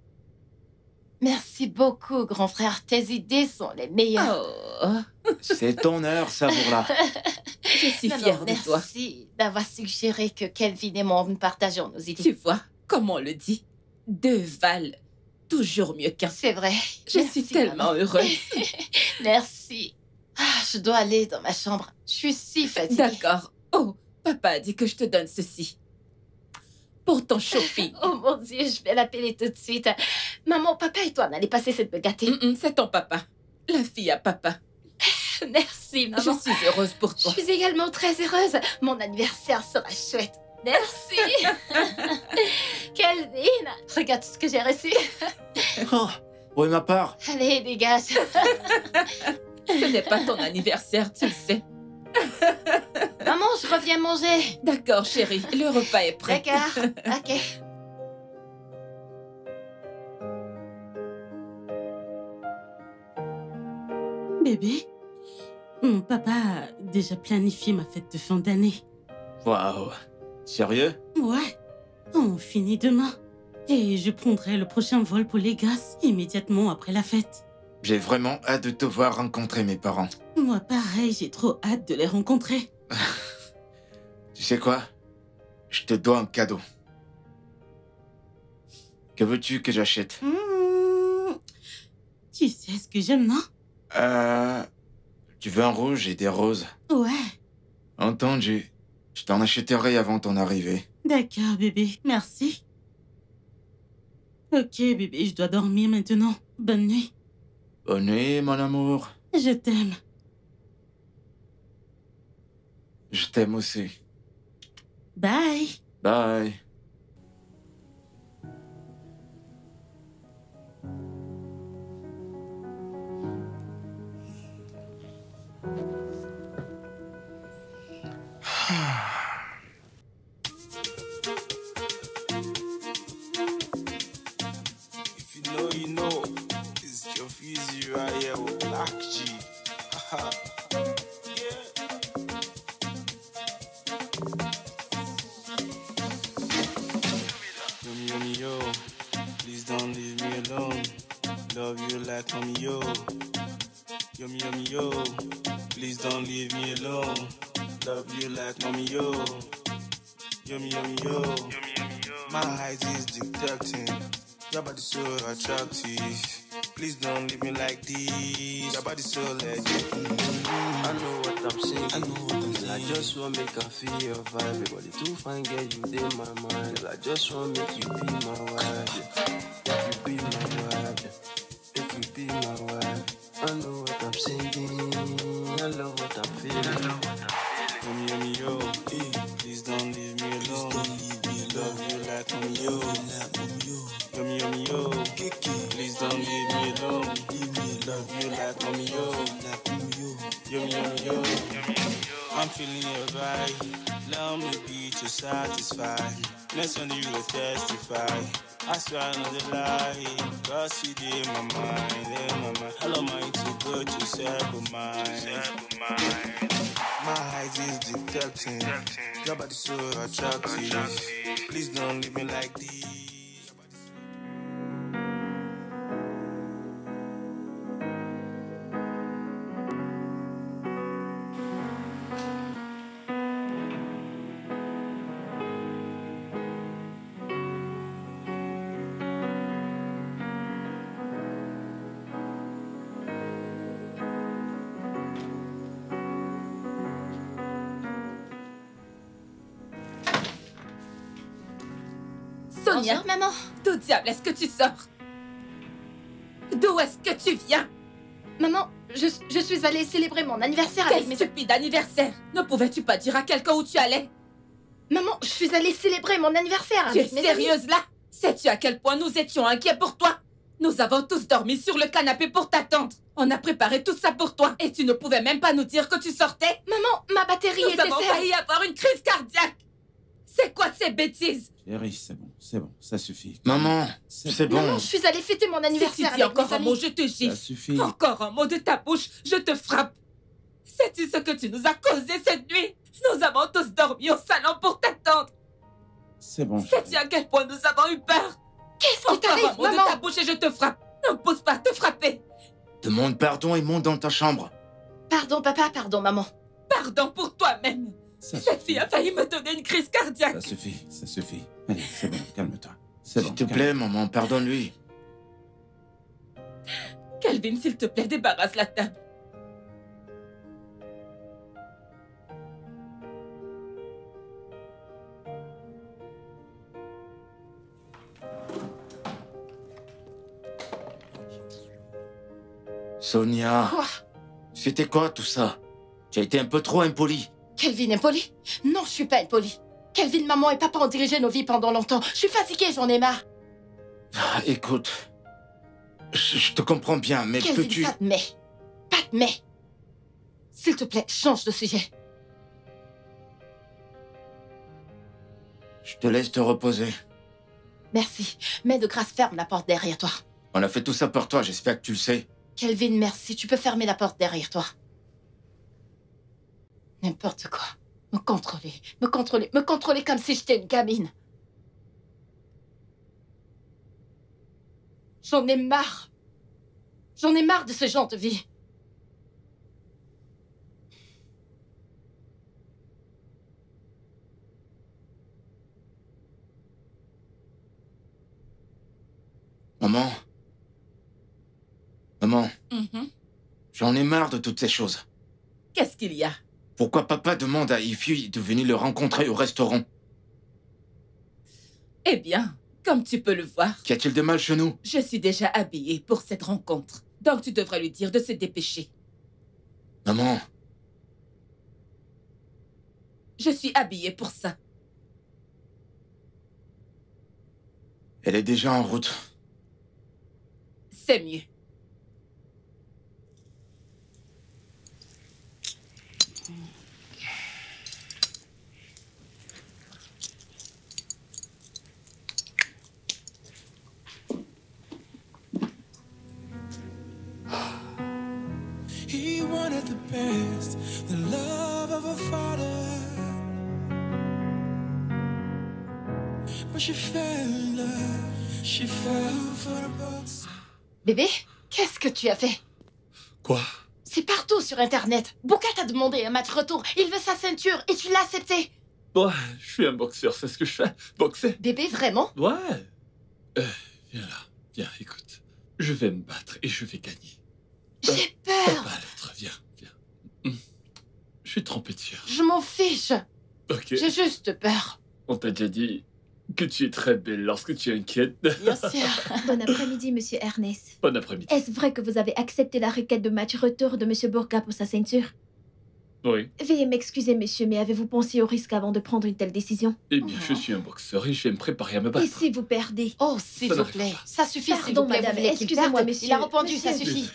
Merci beaucoup, grand frère. Tes idées sont les meilleures. Oh, C'est ton heure, Savourla. je suis Maman, fière de toi. merci d'avoir suggéré que Kelvin et moi nous partageons nos idées. Tu vois, comme on le dit, deux valent toujours mieux qu'un. C'est vrai. Je Merci, suis tellement maman. heureuse. Merci. Ah, je dois aller dans ma chambre. Je suis si fatiguée. D'accord. Oh, papa a dit que je te donne ceci. Pour ton shopping. Oh mon Dieu, je vais l'appeler tout de suite. Maman, papa et toi, n'allez pas cesser de me gâter. C'est ton papa. La fille à papa. Merci, Je maman. suis heureuse pour Je toi. suis également très heureuse. Mon anniversaire sera chouette. Merci. Kelvin, regarde ce que j'ai reçu. Oh, où est ma part? Allez, dégage. Ce n'est pas ton anniversaire, tu le sais. Maman, je reviens manger. D'accord, chérie, le repas est prêt. D'accord. Ok. Bébé, mon papa a déjà planifié ma fête de fin d'année. Waouh. Sérieux? Ouais, on finit demain. Et je prendrai le prochain vol pour Légas immédiatement après la fête. J'ai vraiment hâte de te voir rencontrer mes parents. Moi, pareil, j'ai trop hâte de les rencontrer. Tu sais quoi? Je te dois un cadeau. Que veux-tu que j'achète? Tu sais ce que j'aime, non? Tu veux un rouge et des roses? Ouais, Entendu. Je t'en achèterai avant ton arrivée. d'accord, bébé. Merci. Ok, bébé, je dois dormir maintenant. Bonne nuit. Bonne nuit, mon amour. Je t'aime. Je t'aime aussi. Bye. Bye. If you know, you know. It's your Fizzy right here with Black G. Haha. Yummy, yummy, yo. Please don't leave me alone. Love you like mommy, yo. Yummy, yummy, yo. Please don't leave me alone. Love you like mommy, yo. Yummy, yummy, yo. My height is detecting. Your body so attractive. Please don't leave me like this. Your body so legit. I know what I'm saying. I just wanna make her feel your vibe. Everybody too fine, girl, you in my mind. I just wanna make you be my wife. If you be my wife, if you be my wife. I know what I'm saying. I love what I'm feeling. Yummy, yummy, yo. Please don't leave me alone. Love you like mommy, yo. Yummy, yummy, yo. Please don't leave me alone. Leave me alone. Love you like mommy, yo. Like mommy, yo. Yummy, yummy, yo. I'm feeling your vibe. Allow me be to satisfy. Next one you will testify. I swear I know the lie. Cause you did my mind, Hello, mind too good to separate mine. My height is detecting. Your body so attractive. Please don't leave me like this. Sonia, bonjour, maman. D'où diable est-ce que tu sors? D'où est-ce que tu viens? Maman, je suis allée célébrer mon anniversaire avec Quel mes... stupide anniversaire! Ne pouvais-tu pas dire à quelqu'un où tu allais? Maman, je suis allée célébrer mon anniversaire Tu es avec mes amis. sérieuse là? Sais-tu à quel point nous étions inquiets pour toi? Nous avons tous dormi sur le canapé pour t'attendre. On a préparé tout ça pour toi. Et tu ne pouvais même pas nous dire que tu sortais? Maman, ma batterie Nous était avons faible. failli avoir une crise cardiaque. C'est quoi ces bêtises? Chérie, c'est bon, ça suffit. Maman, c'est bon. Maman, je suis allée fêter mon Si tu anniversaire dis avec mes encore un amis. mot, je te Ça gifle. suffit. Encore un mot de ta bouche, je te frappe. Sais-tu ce que tu nous as causé cette nuit? Nous avons tous dormi au salon pour t'attendre. C'est bon. Sais-tu à quel point nous avons eu peur? Qu'est-ce qui Encore t'arrive, un mot de maman? ta bouche et je te frappe. Ne me pousse pas à te frapper. Demande pardon et monte dans ta chambre. Pardon, papa, pardon, maman. Pardon pour toi-même. Ça Cette suffit. fille a failli me donner une crise cardiaque. Ça suffit. Allez, c'est bon, calme-toi. C'est bon. S'il te plaît, maman, pardonne-lui. Calvin, s'il te plaît, débarrasse la table. Sonia, Quoi? c'était quoi tout ça? Tu as été un peu trop impoli. Kelvin impoli? Non, je suis pas impoli. Kelvin, maman et papa ont dirigé nos vies pendant longtemps. Je suis fatiguée, j'en ai marre. Ah, écoute, je te comprends bien, mais Kelvin, peux-tu... pas de mais. Pas de mais. S'il te plaît, change de sujet. Je te laisse te reposer. Merci. Mais de grâce, ferme la porte derrière toi. On a fait tout ça pour toi, j'espère que tu le sais. Kelvin, merci. Tu peux fermer la porte derrière toi. N'importe quoi. Me contrôler comme si j'étais une gamine. J'en ai marre. J'en ai marre de ce genre de vie. Maman. Maman, Mhm. j'en ai marre de toutes ces choses. Qu'est-ce qu'il y a? Pourquoi papa demande à Ify de venir le rencontrer au restaurant? Eh bien, comme tu peux le voir, Qu'y a-t-il de mal chez nous? je suis déjà habillée pour cette rencontre. Donc tu devrais lui dire de se dépêcher. Maman, Je suis habillée pour ça. elle est déjà en route. C'est mieux. He wanted the best, the love of a father. But she fell in love, she fell for the box. Bébé, qu'est-ce que tu as fait? Quoi? C'est partout sur Internet. Bouka t'a demandé un match retour. Il veut sa ceinture et tu l'as accepté. Ouais, je suis un boxeur, c'est ce que je fais. Boxer. Bébé, vraiment? Ouais. Viens là. Viens, écoute. Je vais me battre et je vais gagner. J'ai T'as peur. pas à l'être, viens, viens. Je suis trempé de fièvre. Je m'en fiche. Ok. J'ai juste peur. On t'a déjà dit que tu es très belle lorsque tu es inquiète. Bien sûr. Bon après-midi, monsieur Ernest. Bon après-midi. Est-ce vrai que vous avez accepté la requête de match retour de monsieur Bourga pour sa ceinture? Oui. Veuillez m'excuser, monsieur, mais avez-vous pensé au risque avant de prendre une telle décision? Eh bien, je suis un boxeur et je vais me préparer à me Et battre. si vous perdez? Oh, s'il Ça vous n'arrive plaît. pas. Ça suffit, s'il Pardon, vous plaît. madame, Vous voulez qu'il excusez-moi, perde? monsieur. Il a répondu, ça Monsieur. suffit.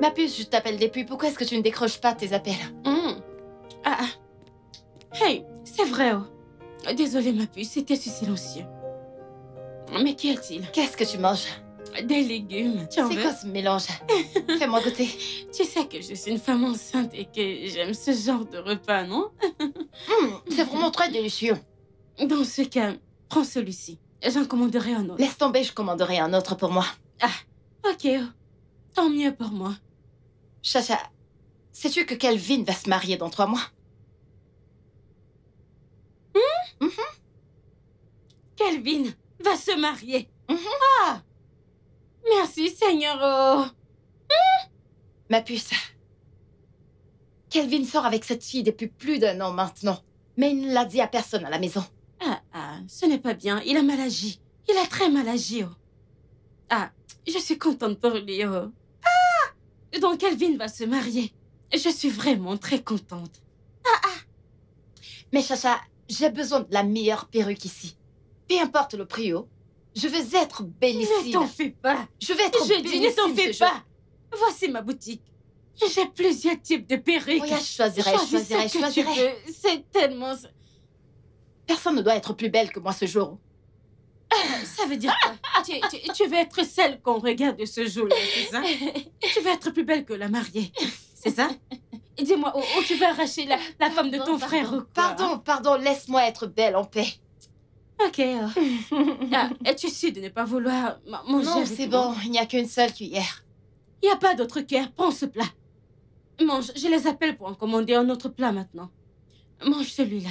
Ma puce, je t'appelle depuis. Pourquoi est-ce que tu ne décroches pas tes appels? Hey, c'est vrai, oh. Désolée, ma puce, c'était si silencieux. Mais qu'y a-t-il? Qu'est-ce que tu manges? Des légumes. Tu en C'est veux? quoi ce mélange? Fais-moi goûter. Tu sais que je suis une femme enceinte et que j'aime ce genre de repas, non? C'est vraiment très délicieux. Dans ce cas, prends celui-ci. J'en commanderai un autre. Laisse tomber, je commanderai un autre pour moi. Ok, oh. Tant mieux pour moi. Chacha, sais-tu que Kelvin va se marier dans 3 mois? Kelvin va se marier. Ah! Merci, Seigneur. Oh. Ma puce. Kelvin sort avec cette fille depuis plus d'1 an maintenant. Mais il ne l'a dit à personne à la maison. Ce n'est pas bien. Il a mal agi. Il a très mal agi, oh. Je suis contente pour lui, oh. Donc Kelvin va se marier. Je suis vraiment très contente. Mais Chacha, j'ai besoin de la meilleure perruque ici. Peu importe le prix, oh. Je veux être bellissime. Ne t'en fais pas. Je vais être Je dis, bellissime ne t'en fais ce jour. pas. Voici ma boutique. J'ai plusieurs types de perruques. Regarde, je choisirai. Ce que tu veux. C'est tellement... Personne ne doit être plus belle que moi ce jour. Ça veut dire quoi? Tu veux être celle qu'on regarde ce jour-là, c'est ça? Tu veux être plus belle que la mariée, c'est ça? Dis-moi, où tu veux arracher la femme de ton frère ou quoi? Pardon, laisse-moi être belle en paix. Ok. Es-tu sûre de ne pas vouloir manger Non, avec c'est moi? bon, il n'y a qu'une seule cuillère. Il n'y a pas d'autre cuillère, prends ce plat. Mange, je les appelle pour en commander un autre plat maintenant. Mange celui-là.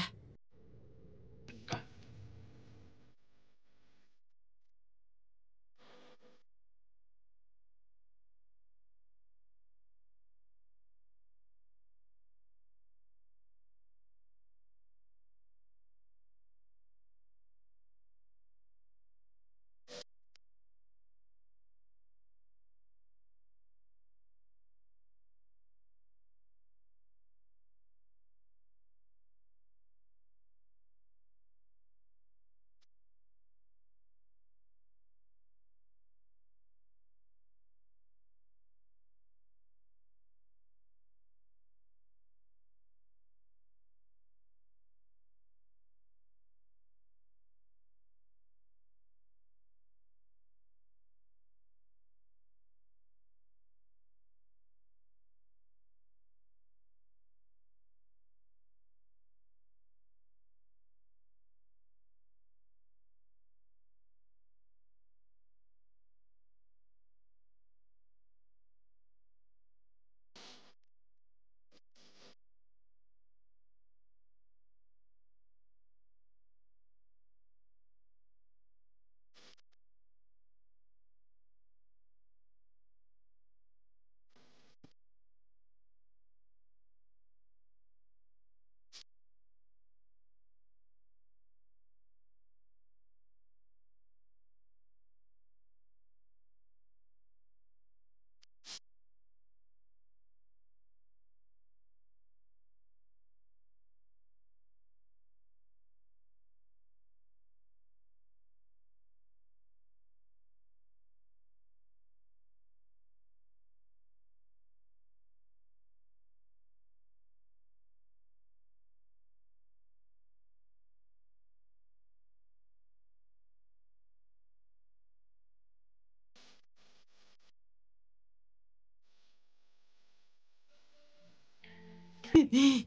Bébé,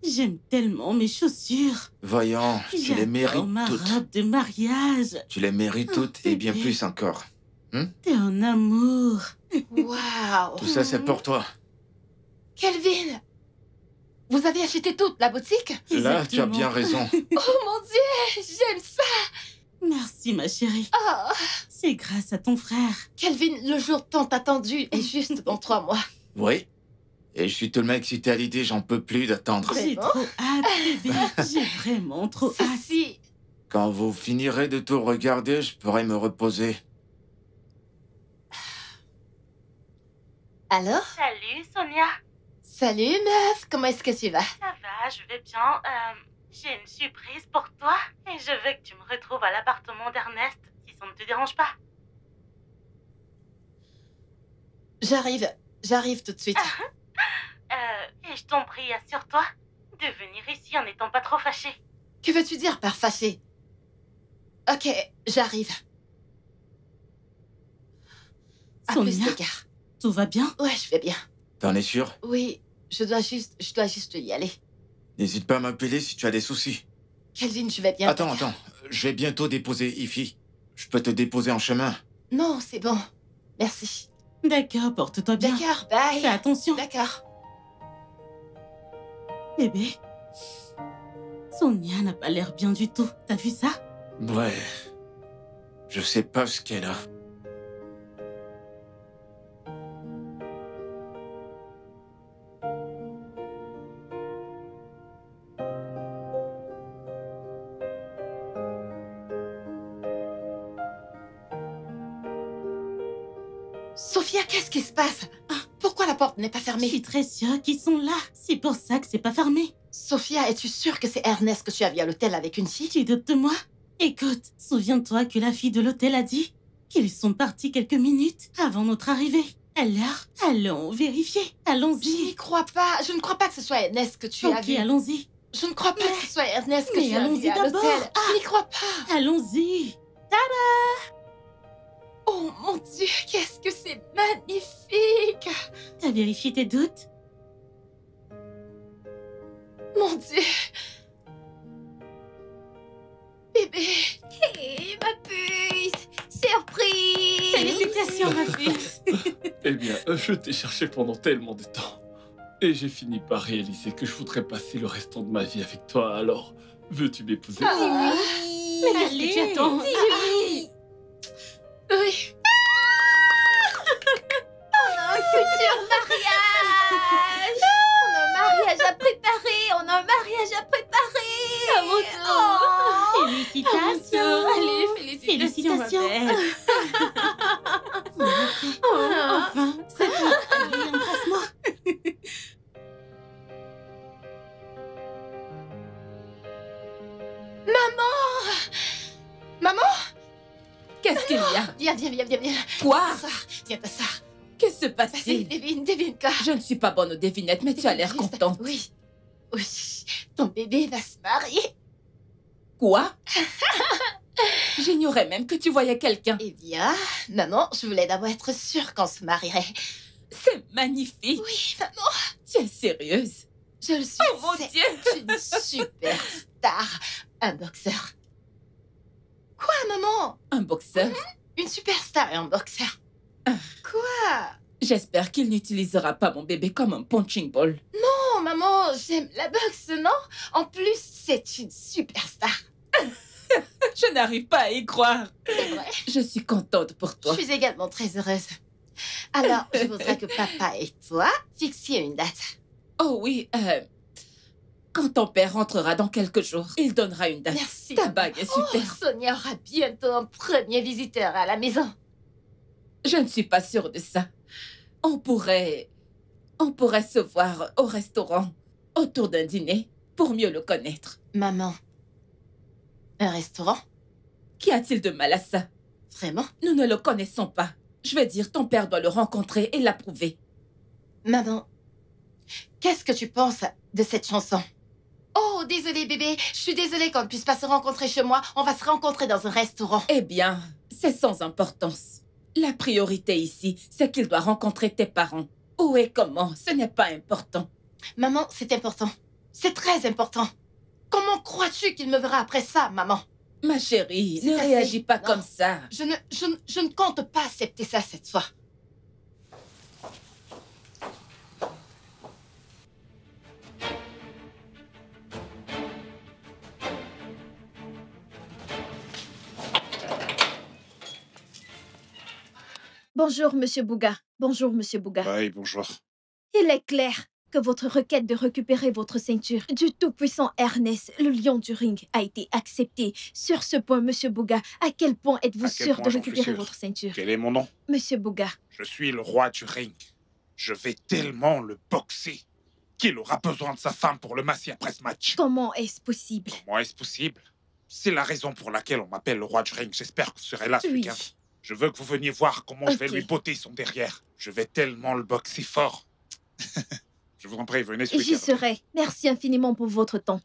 j'aime tellement mes chaussures. Voyons, tu les mérites ma toutes. robe de mariage. Tu les mérites toutes et bien plus encore. T'es un amour. Waouh. Tout ça, c'est pour toi. Kelvin, vous avez acheté toute la boutique? Là, tu as bien raison. Oh mon Dieu, j'aime ça. Merci, ma chérie. Oh. C'est grâce à ton frère. Kelvin, le jour tant attendu est juste dans 3 mois. Oui, Et je suis tellement excité à l'idée, j'en peux plus d'attendre. J'ai trop hâte, bébé. J'ai vraiment trop hâte. Si. Quand vous finirez de tout regarder, je pourrai me reposer. Alors? Salut, Sonia. Salut, meuf. Comment est-ce que tu vas? Ça va, je vais bien. J'ai une surprise pour toi et je veux que tu me retrouves à l'appartement d'Ernest, si ça ne te dérange pas. J'arrive tout de suite. Et je t'en prie, assure-toi de venir ici en n'étant pas trop fâché. Que veux-tu dire par fâché? Ok, j'arrive. À plus, Sonia, les gars. tout va bien? Ouais, je vais bien. T'en es sûr? Oui, je dois juste y aller. N'hésite pas à m'appeler si tu as des soucis. Kelvin, je vais bien. Attends. Je vais bientôt déposer Ify. Je peux te déposer en chemin. Non, c'est bon. Merci. D'accord, porte-toi bien. D'accord, bye. Fais attention. D'accord. Bébé, Sonia n'a pas l'air bien du tout. T'as vu ça? Ouais. Je sais pas ce qu'elle a. Sophia, qu'est-ce qui se passe? Pourquoi la porte n'est pas Je fermée? suis très sûre qu'ils sont là. C'est pour ça que c'est pas fermé. Sophia, es-tu sûre que c'est Ernest que tu as vu à l'hôtel avec une fille? Tu doutes de moi? Écoute, souviens-toi que la fille de l'hôtel a dit qu'ils sont partis quelques minutes avant notre arrivée. Alors, allons vérifier. Je Allons-y. n'y crois pas. Je ne crois pas que ce soit Ernest que tu as Ok, vu. allons-y. Je ne crois pas que ce soit Ernest que mais tu as allons-y vu à d'abord. l'hôtel. Je n'y crois pas. Allons-y. Oh mon Dieu, qu'est-ce que c'est magnifique! T'as vérifié tes doutes? Mon Dieu! Bébé! Hé, ma puce! Surprise! Félicitations, ma puce. Eh bien, je t'ai cherché pendant tellement de temps. Et j'ai fini par réaliser que je voudrais passer le restant de ma vie avec toi, alors veux-tu m'épouser? Oui! Mais qu'est-ce que tu attends? Oui! Oui! On a un futur mariage! On a un mariage à préparer! On a un mariage à préparer! À mon tour! Félicitations. Allez, Félicitations. Enfin, c'est bon. Allez, embrasse-moi. Maman! Qu'est-ce qu'il y a? Viens. Quoi? Viens t'asseoir. Que se Vas-y, passe-t-il? devine quoi? Je ne suis pas bonne aux devinettes, mais tu as l'air Juste- contente. Oui. Ton bébé va se marier. Quoi? J'ignorais même que tu voyais quelqu'un. Eh bien, maman, je voulais d'abord être sûre qu'on se marierait. C'est magnifique. Oui, maman, Tu es sérieuse? je le suis. Oh mon C'est Dieu! une super star. Un boxeur. Quoi, maman? Un boxeur? Une superstar et un boxeur. Quoi? J'espère qu'il n'utilisera pas mon bébé comme un punching ball. Oh, maman, j'aime la boxe, non? En plus, c'est une superstar. Je n'arrive pas à y croire. C'est vrai. Je suis contente pour toi. Je suis également très heureuse. Alors, je voudrais que papa et toi fixiez une date. Oh oui, quand ton père rentrera dans quelques jours, il donnera une date. Merci. Ta bague est Oh, super. Sonia aura bientôt un premier visiteur à la maison. Je ne suis pas sûre de ça. On pourrait se voir au restaurant autour d'un dîner pour mieux le connaître. Maman, un restaurant? Qu'y a-t-il de mal à ça? Vraiment? Nous ne le connaissons pas. Je veux dire, ton père doit le rencontrer et l'approuver. Maman, qu'est-ce que tu penses de cette chanson? Oh, désolé bébé, je suis désolée qu'on ne puisse pas se rencontrer chez moi. On va se rencontrer dans un restaurant. Eh bien, c'est sans importance. La priorité ici, c'est qu'il doit rencontrer tes parents. Où et comment, ce n'est pas important. Maman, c'est important. C'est très important. Comment crois-tu qu'il me verra après ça, maman? Ma chérie, C'est ne assez. réagis pas Non. comme ça. Je ne compte pas accepter ça cette fois. Bonjour, Monsieur Bouga. Bonjour, Monsieur Bouga. Oui, bonjour. Il est clair que votre requête de récupérer votre ceinture du tout-puissant Ernest, le lion du ring, a été acceptée. Sur ce point, Monsieur Bouga, à quel point êtes-vous sûr de récupérer votre ceinture? Quel est mon nom? Monsieur Bouga. Je suis le roi du ring. Je vais tellement le boxer qu'il aura besoin de sa femme pour le masser après ce match. Comment est-ce possible? Comment est-ce possible? C'est la raison pour laquelle on m'appelle le roi du ring. J'espère que vous serez là ce week-end. Je veux que vous veniez voir comment je vais lui botter son derrière. Je vais tellement le boxer fort. Je vous en prie, venez ce week-end. J'y serai. Merci infiniment pour votre temps.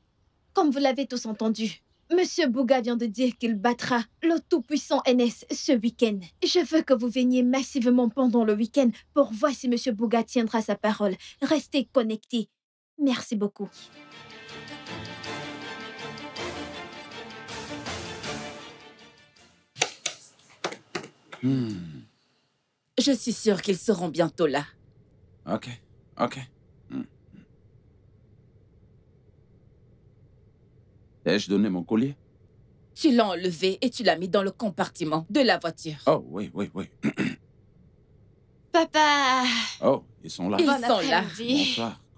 Comme vous l'avez tous entendu, Monsieur Bouga vient de dire qu'il battra le tout-puissant NS ce week-end. Je veux que vous veniez massivement pendant le week-end pour voir si Monsieur Bouga tiendra sa parole. Restez connectés. Merci beaucoup. Je suis sûre qu'ils seront bientôt là. Ok. Ai-je donné mon collier? Tu l'as enlevé et tu l'as mis dans le compartiment de la voiture. Oh, oui. Papa! Oh, ils sont là. Ils sont là.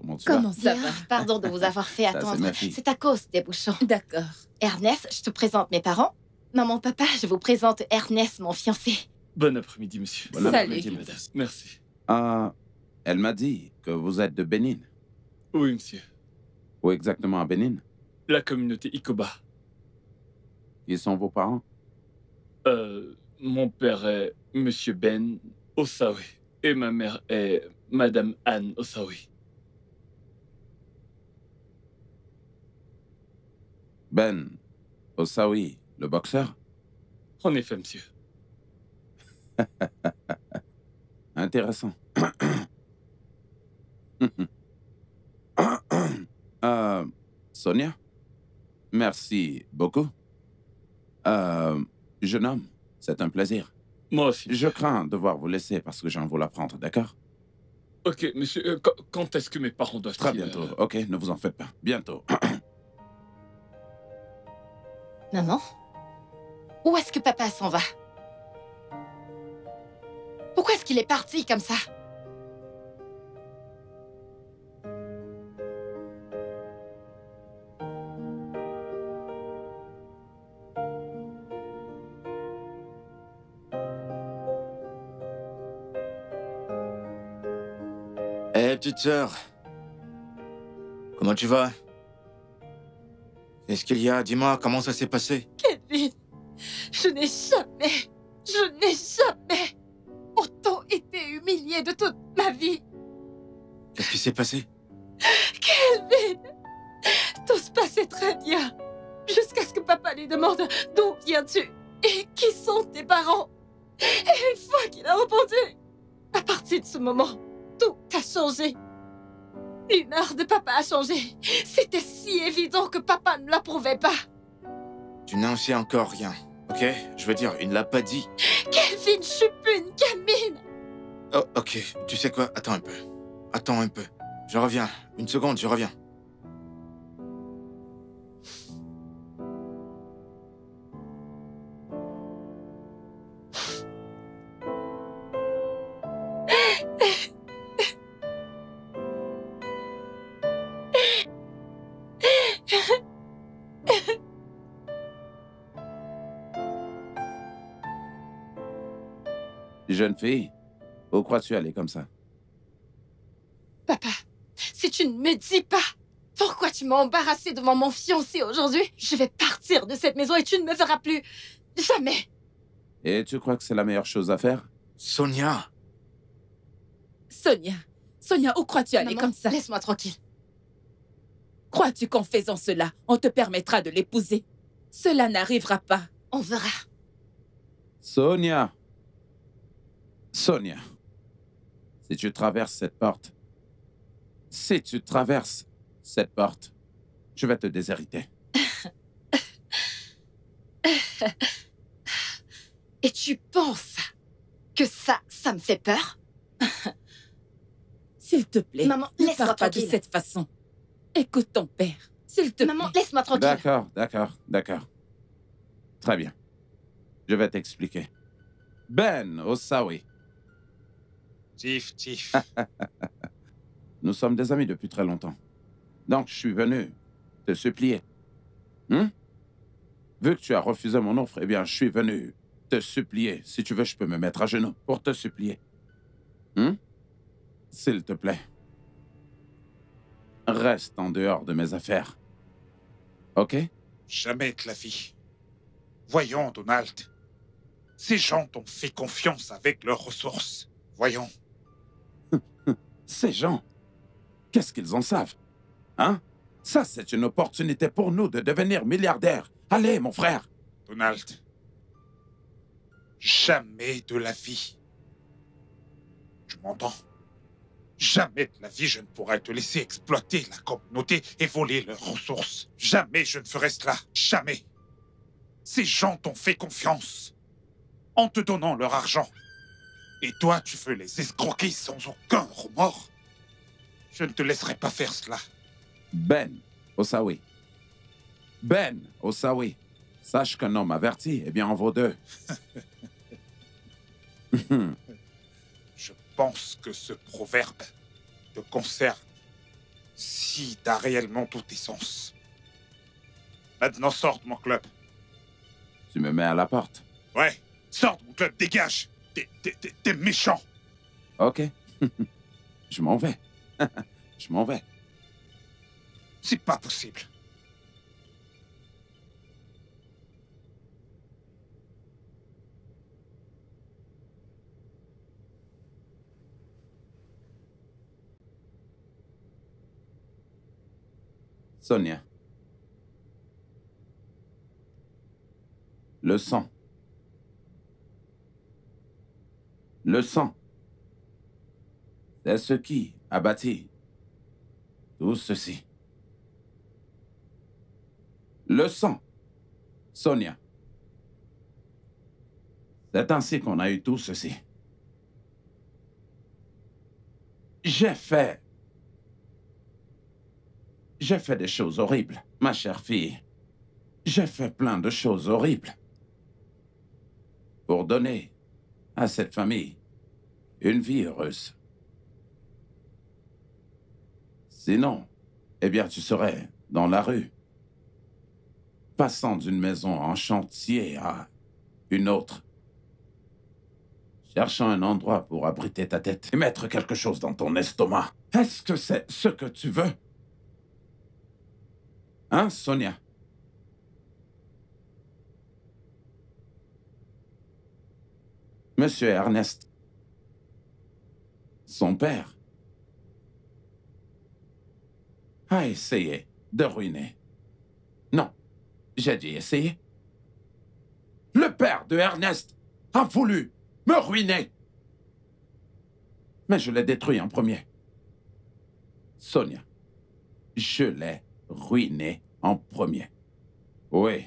Bonsoir. Comment ça va? Pardon de vous avoir fait attendre. C'est à cause des bouchons. D'accord. Ernest, je te présente mes parents. Maman, papa, je vous présente Ernest, mon fiancé. Bon après-midi, monsieur. Bon après-midi, madame. Merci. Elle m'a dit que vous êtes de Bénin. Oui, monsieur. Où exactement à Bénin? La communauté Ikoba. Qui sont vos parents? Mon père est monsieur Ben Osawe et ma mère est madame Anne Osawe. Ben Osawe, le boxeur? En effet, monsieur. Intéressant. Sonia? Merci beaucoup. Jeune homme, c'est un plaisir. Moi aussi. Je crains devoir vous laisser parce que j'en veux l'apprendre, d'accord? Ok, monsieur, quand est-ce que mes parents doivent... Très bientôt, ok, ne vous en faites pas. Bientôt. Maman? Où est-ce que papa s'en va? Pourquoi est-ce qu'il est parti comme ça? Hé, petite sœur. Comment tu vas? Qu'est-ce qu'il y a? Dis-moi, comment ça s'est passé? Kevin, je n'ai jamais autant été humiliée de toute ma vie. Qu'est-ce qui s'est passé? Kelvin, tout se passait très bien. Jusqu'à ce que papa lui demande d'où viens-tu et qui sont tes parents. Et une fois qu'il a répondu, à partir de ce moment, tout a changé. L'humeur de papa a changé. C'était si évident que papa ne l'approuvait pas. Tu n'en sais encore rien, ok? Je veux dire, il ne l'a pas dit. Kelvin, je suis plus une gamine. Oh, ok. Tu sais quoi? Attends un peu. Attends un peu. Je reviens. Une seconde, je reviens. Jeune fille, où crois-tu aller comme ça? Papa, si tu ne me dis pas pourquoi tu m'as embarrassée devant mon fiancé aujourd'hui, je vais partir de cette maison et tu ne me verras plus. Jamais. Et tu crois que c'est la meilleure chose à faire? Sonia! Sonia, où crois-tu aller comme ça? Laisse-moi tranquille. Crois-tu qu'en faisant cela, on te permettra de l'épouser? Cela n'arrivera pas. On verra. Sonia! Sonia, si tu traverses cette porte, je vais te déshériter. Et tu penses que ça me fait peur? S'il te plaît, maman, ne laisse-moi parle pas de tranquille. cette façon. Écoute ton père, s'il te plaît. Maman, laisse-moi tranquille. D'accord. Très bien. Je vais t'expliquer. Ben Osawe. Tif. Nous sommes des amis depuis très longtemps. Donc, je suis venu te supplier. Vu que tu as refusé mon offre, eh bien, je suis venu te supplier. Si tu veux, je peux me mettre à genoux pour te supplier. S'il te plaît. Reste en dehors de mes affaires. OK? Jamais de la vie. Voyons, Donald. Ces gens t'ont fait confiance avec leurs ressources. Voyons. Ces gens, qu'est-ce qu'ils en savent? Hein? Ça, c'est une opportunité pour nous de devenir milliardaires. Allez, mon frère. Donald. Jamais de la vie. Tu m'entends? Jamais de la vie je ne pourrai te laisser exploiter la communauté et voler leurs ressources. Jamais je ne ferai cela. Jamais. Ces gens t'ont fait confiance en te donnant leur argent. Et toi, tu veux les escroquer sans aucun remords. Je ne te laisserai pas faire cela. Ben Osawi. Ben Osawi. Sache qu'un homme averti, eh bien, en vaut deux. Je pense que ce proverbe te concerne si t'as réellement tous tes sens. Maintenant, sors de mon club. Tu me mets à la porte. Ouais, sors de mon club, dégage. T'es méchant. OK. Je m'en vais. Je m'en vais. C'est pas possible. Sonia. Le sang. Le sang. C'est ce qui a bâti tout ceci. Le sang. Sonia. C'est ainsi qu'on a eu tout ceci. J'ai fait des choses horribles, ma chère fille. J'ai fait plein de choses horribles pour donner à cette famille une vie heureuse. Sinon, eh bien, tu serais dans la rue, passant d'une maison en chantier à une autre, cherchant un endroit pour abriter ta tête et mettre quelque chose dans ton estomac. Est-ce que c'est ce que tu veux? Hein, Sonia? Monsieur Ernest, son père, a essayé de ruiner. Non, j'ai dit essayer. Le père de Ernest a voulu me ruiner. Mais je l'ai détruit en premier. Sonia, je l'ai ruiné en premier. Oui.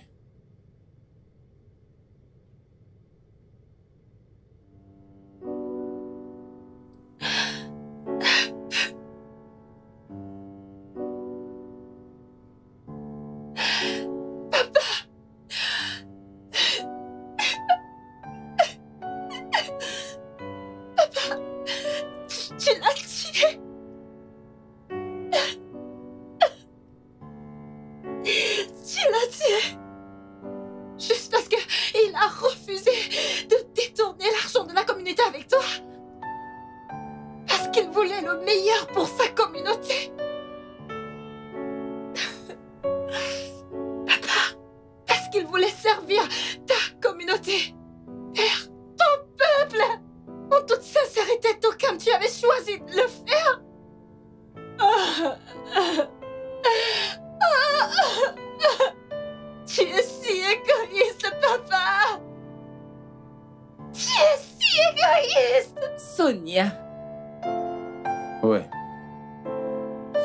Ouais.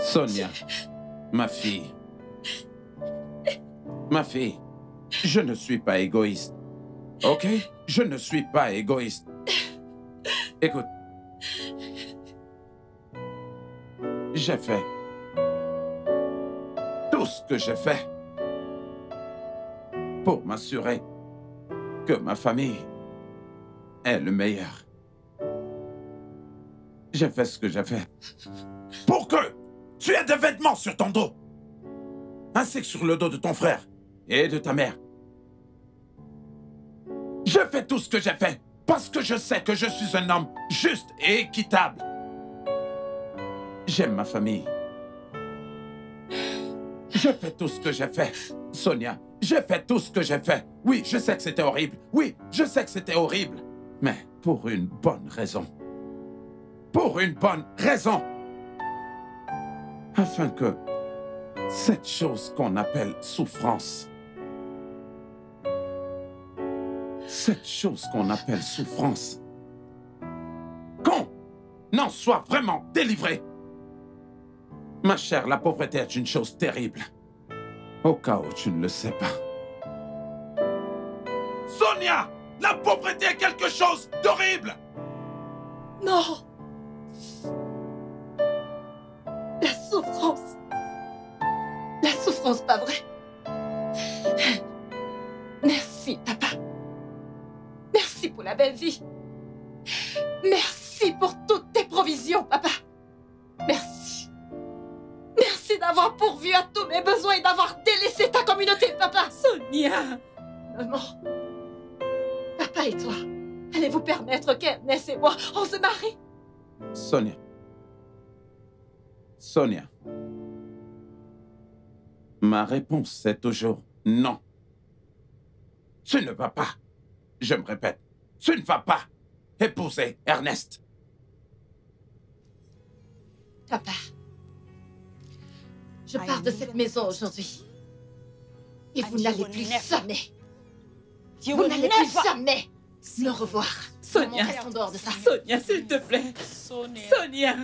Sonia, ma fille. Ma fille, je ne suis pas égoïste. OK? Je ne suis pas égoïste. Écoute. J'ai fait tout ce que j'ai fait pour m'assurer que ma famille est le meilleur. J'ai fait ce que j'ai fait pour pour que tu aies des vêtements sur ton dos, ainsi que sur le dos de ton frère et de ta mère. Je fais tout ce que j'ai fait parce que je sais que je suis un homme juste et équitable. J'aime ma famille. Je fais tout ce que j'ai fait, Sonia. J'ai fait tout ce que j'ai fait. Oui, je sais que c'était horrible. Oui, je sais que c'était horrible. Mais pour une bonne raison. Pour une bonne raison. Afin que cette chose qu'on appelle souffrance, qu'on en soit vraiment délivré. Ma chère, la pauvreté est une chose terrible. Au cas où tu ne le sais pas. Sonia, la pauvreté est quelque chose d'horrible. Non. La souffrance. La souffrance, pas vrai. Merci, papa. Merci pour la belle vie. Merci pour toutes tes provisions, papa. Merci. Merci d'avoir pourvu à tous mes besoins et d'avoir délaissé ta communauté, papa. Sonia. Maman. Papa et toi, allez-vous permettre qu'Ernest et moi, on se marie? Sonia. Sonia. Ma réponse est toujours non. Tu ne vas pas, je me répète, tu ne vas pas épouser Ernest. Papa, je pars de cette maison aujourd'hui. Et vous n'allez plus jamais. Vous n'allez plus jamais me revoir. Sonia, en dehors de ça. Sonia, s'il te plaît. Sonia.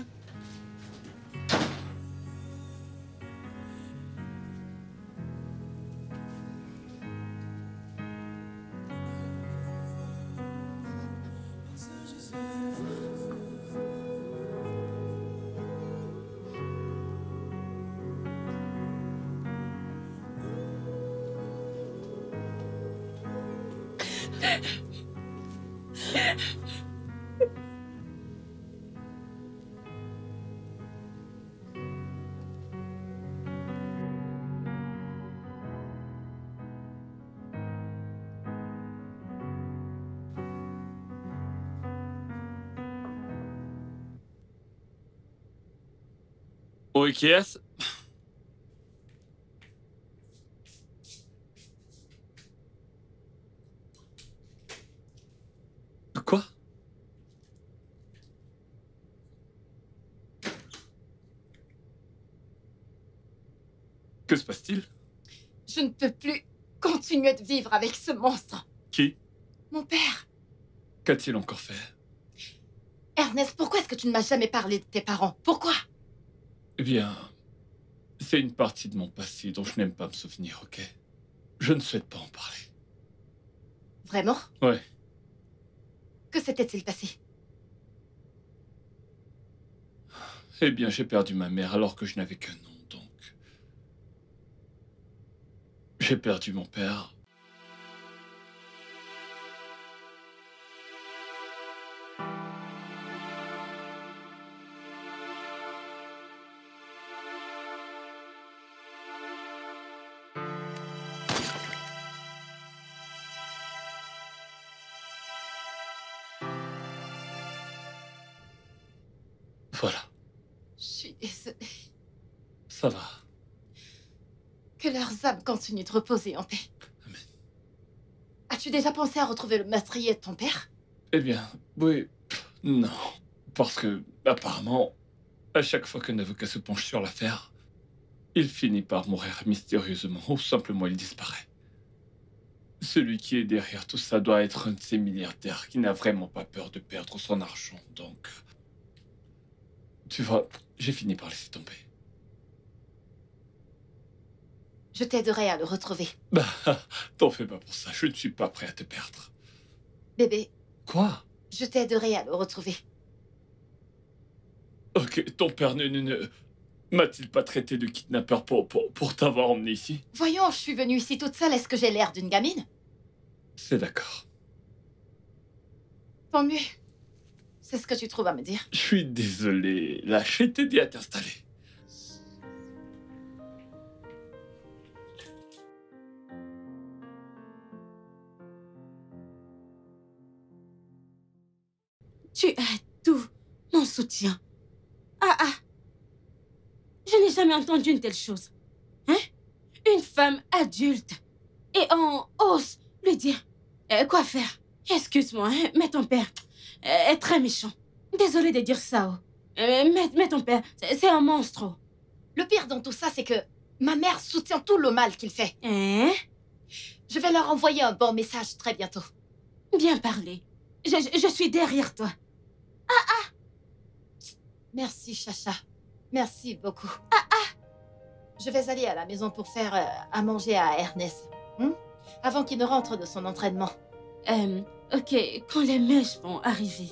Oui, qui est-ce? Quoi? Que se passe-t-il? Je ne peux plus continuer de vivre avec ce monstre. Qui? Mon père. Qu'a-t-il encore fait? Ernest, pourquoi est-ce que tu ne m'as jamais parlé de tes parents? Pourquoi? Eh bien, c'est une partie de mon passé dont je n'aime pas me souvenir, ok? Je ne souhaite pas en parler. Vraiment? Ouais. Que s'était-il passé? Eh bien, j'ai perdu ma mère alors que je n'avais qu'un nom, donc... J'ai perdu mon père. Voilà. Je suis désolée. Ça va. Que leurs âmes continuent de reposer en paix. Amen. As-tu déjà pensé à retrouver le meurtrier de ton père? Eh bien, oui. Non. Parce que, apparemment, à chaque fois qu'un avocat se penche sur l'affaire, il finit par mourir mystérieusement ou simplement il disparaît. Celui qui est derrière tout ça doit être un de ces milliardaires qui n'a vraiment pas peur de perdre son argent, donc... Tu vois, j'ai fini par laisser tomber. Je t'aiderai à le retrouver. Bah, t'en fais pas pour ça, je ne suis pas prêt à te perdre. Bébé. Quoi? Je t'aiderai à le retrouver. Ok, ton père ne m'a-t-il pas traité de kidnappeur pour t'avoir emmené ici? Voyons, je suis venue ici toute seule, est-ce que j'ai l'air d'une gamine? C'est d'accord. Tant mieux. C'est ce que tu trouves à me dire. Je suis désolé, là, je vais t'aider à t'installer. Tu as tout mon soutien. Ah. Je n'ai jamais entendu une telle chose. Hein? Une femme adulte et en hausse lui dire quoi faire. Excuse-moi, hein, mais ton père est très méchant. Désolée de dire ça. Oh. Mais ton père, c'est un monstre. Oh. Le pire dans tout ça, c'est que ma mère soutient tout le mal qu'il fait. Hein? Je vais leur envoyer un bon message très bientôt. Bien parlé. Je suis derrière toi. Merci, Chacha. Merci beaucoup. Je vais aller à la maison pour faire à manger à Ernest. Avant qu'il ne rentre de son entraînement. Ok, quand les mèches vont arriver,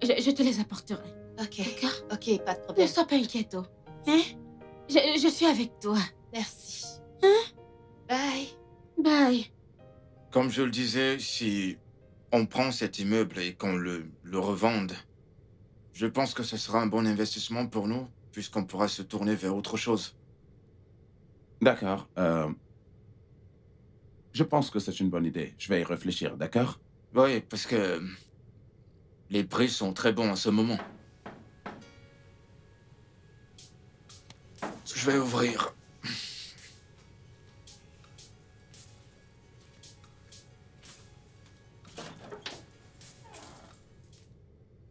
je te les apporterai. Ok. D'accord? Ok, pas de problème. Ne sois pas inquiète. Hein? Je suis avec toi. Merci. Hein? Bye. Bye. Comme je le disais, si on prend cet immeuble et qu'on le revende, je pense que ce sera un bon investissement pour nous, puisqu'on pourra se tourner vers autre chose. D'accord. Je pense que c'est une bonne idée. Je vais y réfléchir, d'accord? Oui, parce que les prix sont très bons en ce moment. Je vais ouvrir.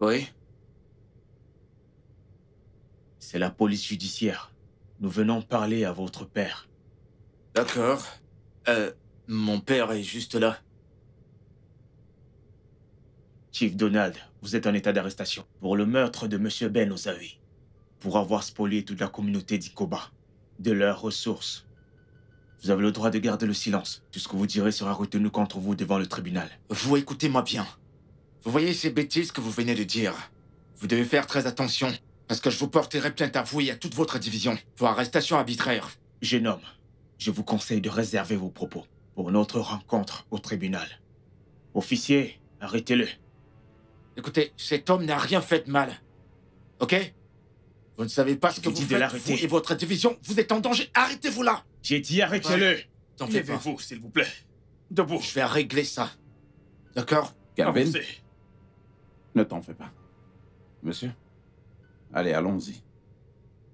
Oui? C'est la police judiciaire. Nous venons parler à votre père. D'accord. Mon père est juste là. Chief Donald, vous êtes en état d'arrestation pour le meurtre de Monsieur Ben Osawi, pour avoir spolié toute la communauté d'Ikoba, de leurs ressources. Vous avez le droit de garder le silence. Tout ce que vous direz sera retenu contre vous devant le tribunal. Vous écoutez-moi bien. Vous voyez ces bêtises que vous venez de dire? Vous devez faire très attention, parce que je vous porterai plainte à vous et à toute votre division pour arrestation arbitraire. Jeune homme, je vous conseille de réserver vos propos pour notre rencontre au tribunal. Officier, arrêtez-le. Écoutez, cet homme n'a rien fait de mal. Ok? Vous ne savez pas ce que vous faites, vous et votre division. Vous êtes en danger. Arrêtez-vous là! J'ai dit arrêtez-le! T'en fais pas. Levez-vous, s'il vous plaît. Debout. Je vais régler ça. D'accord? Calvin, Avancez. ne t'en fais pas. Monsieur, allez, allons-y.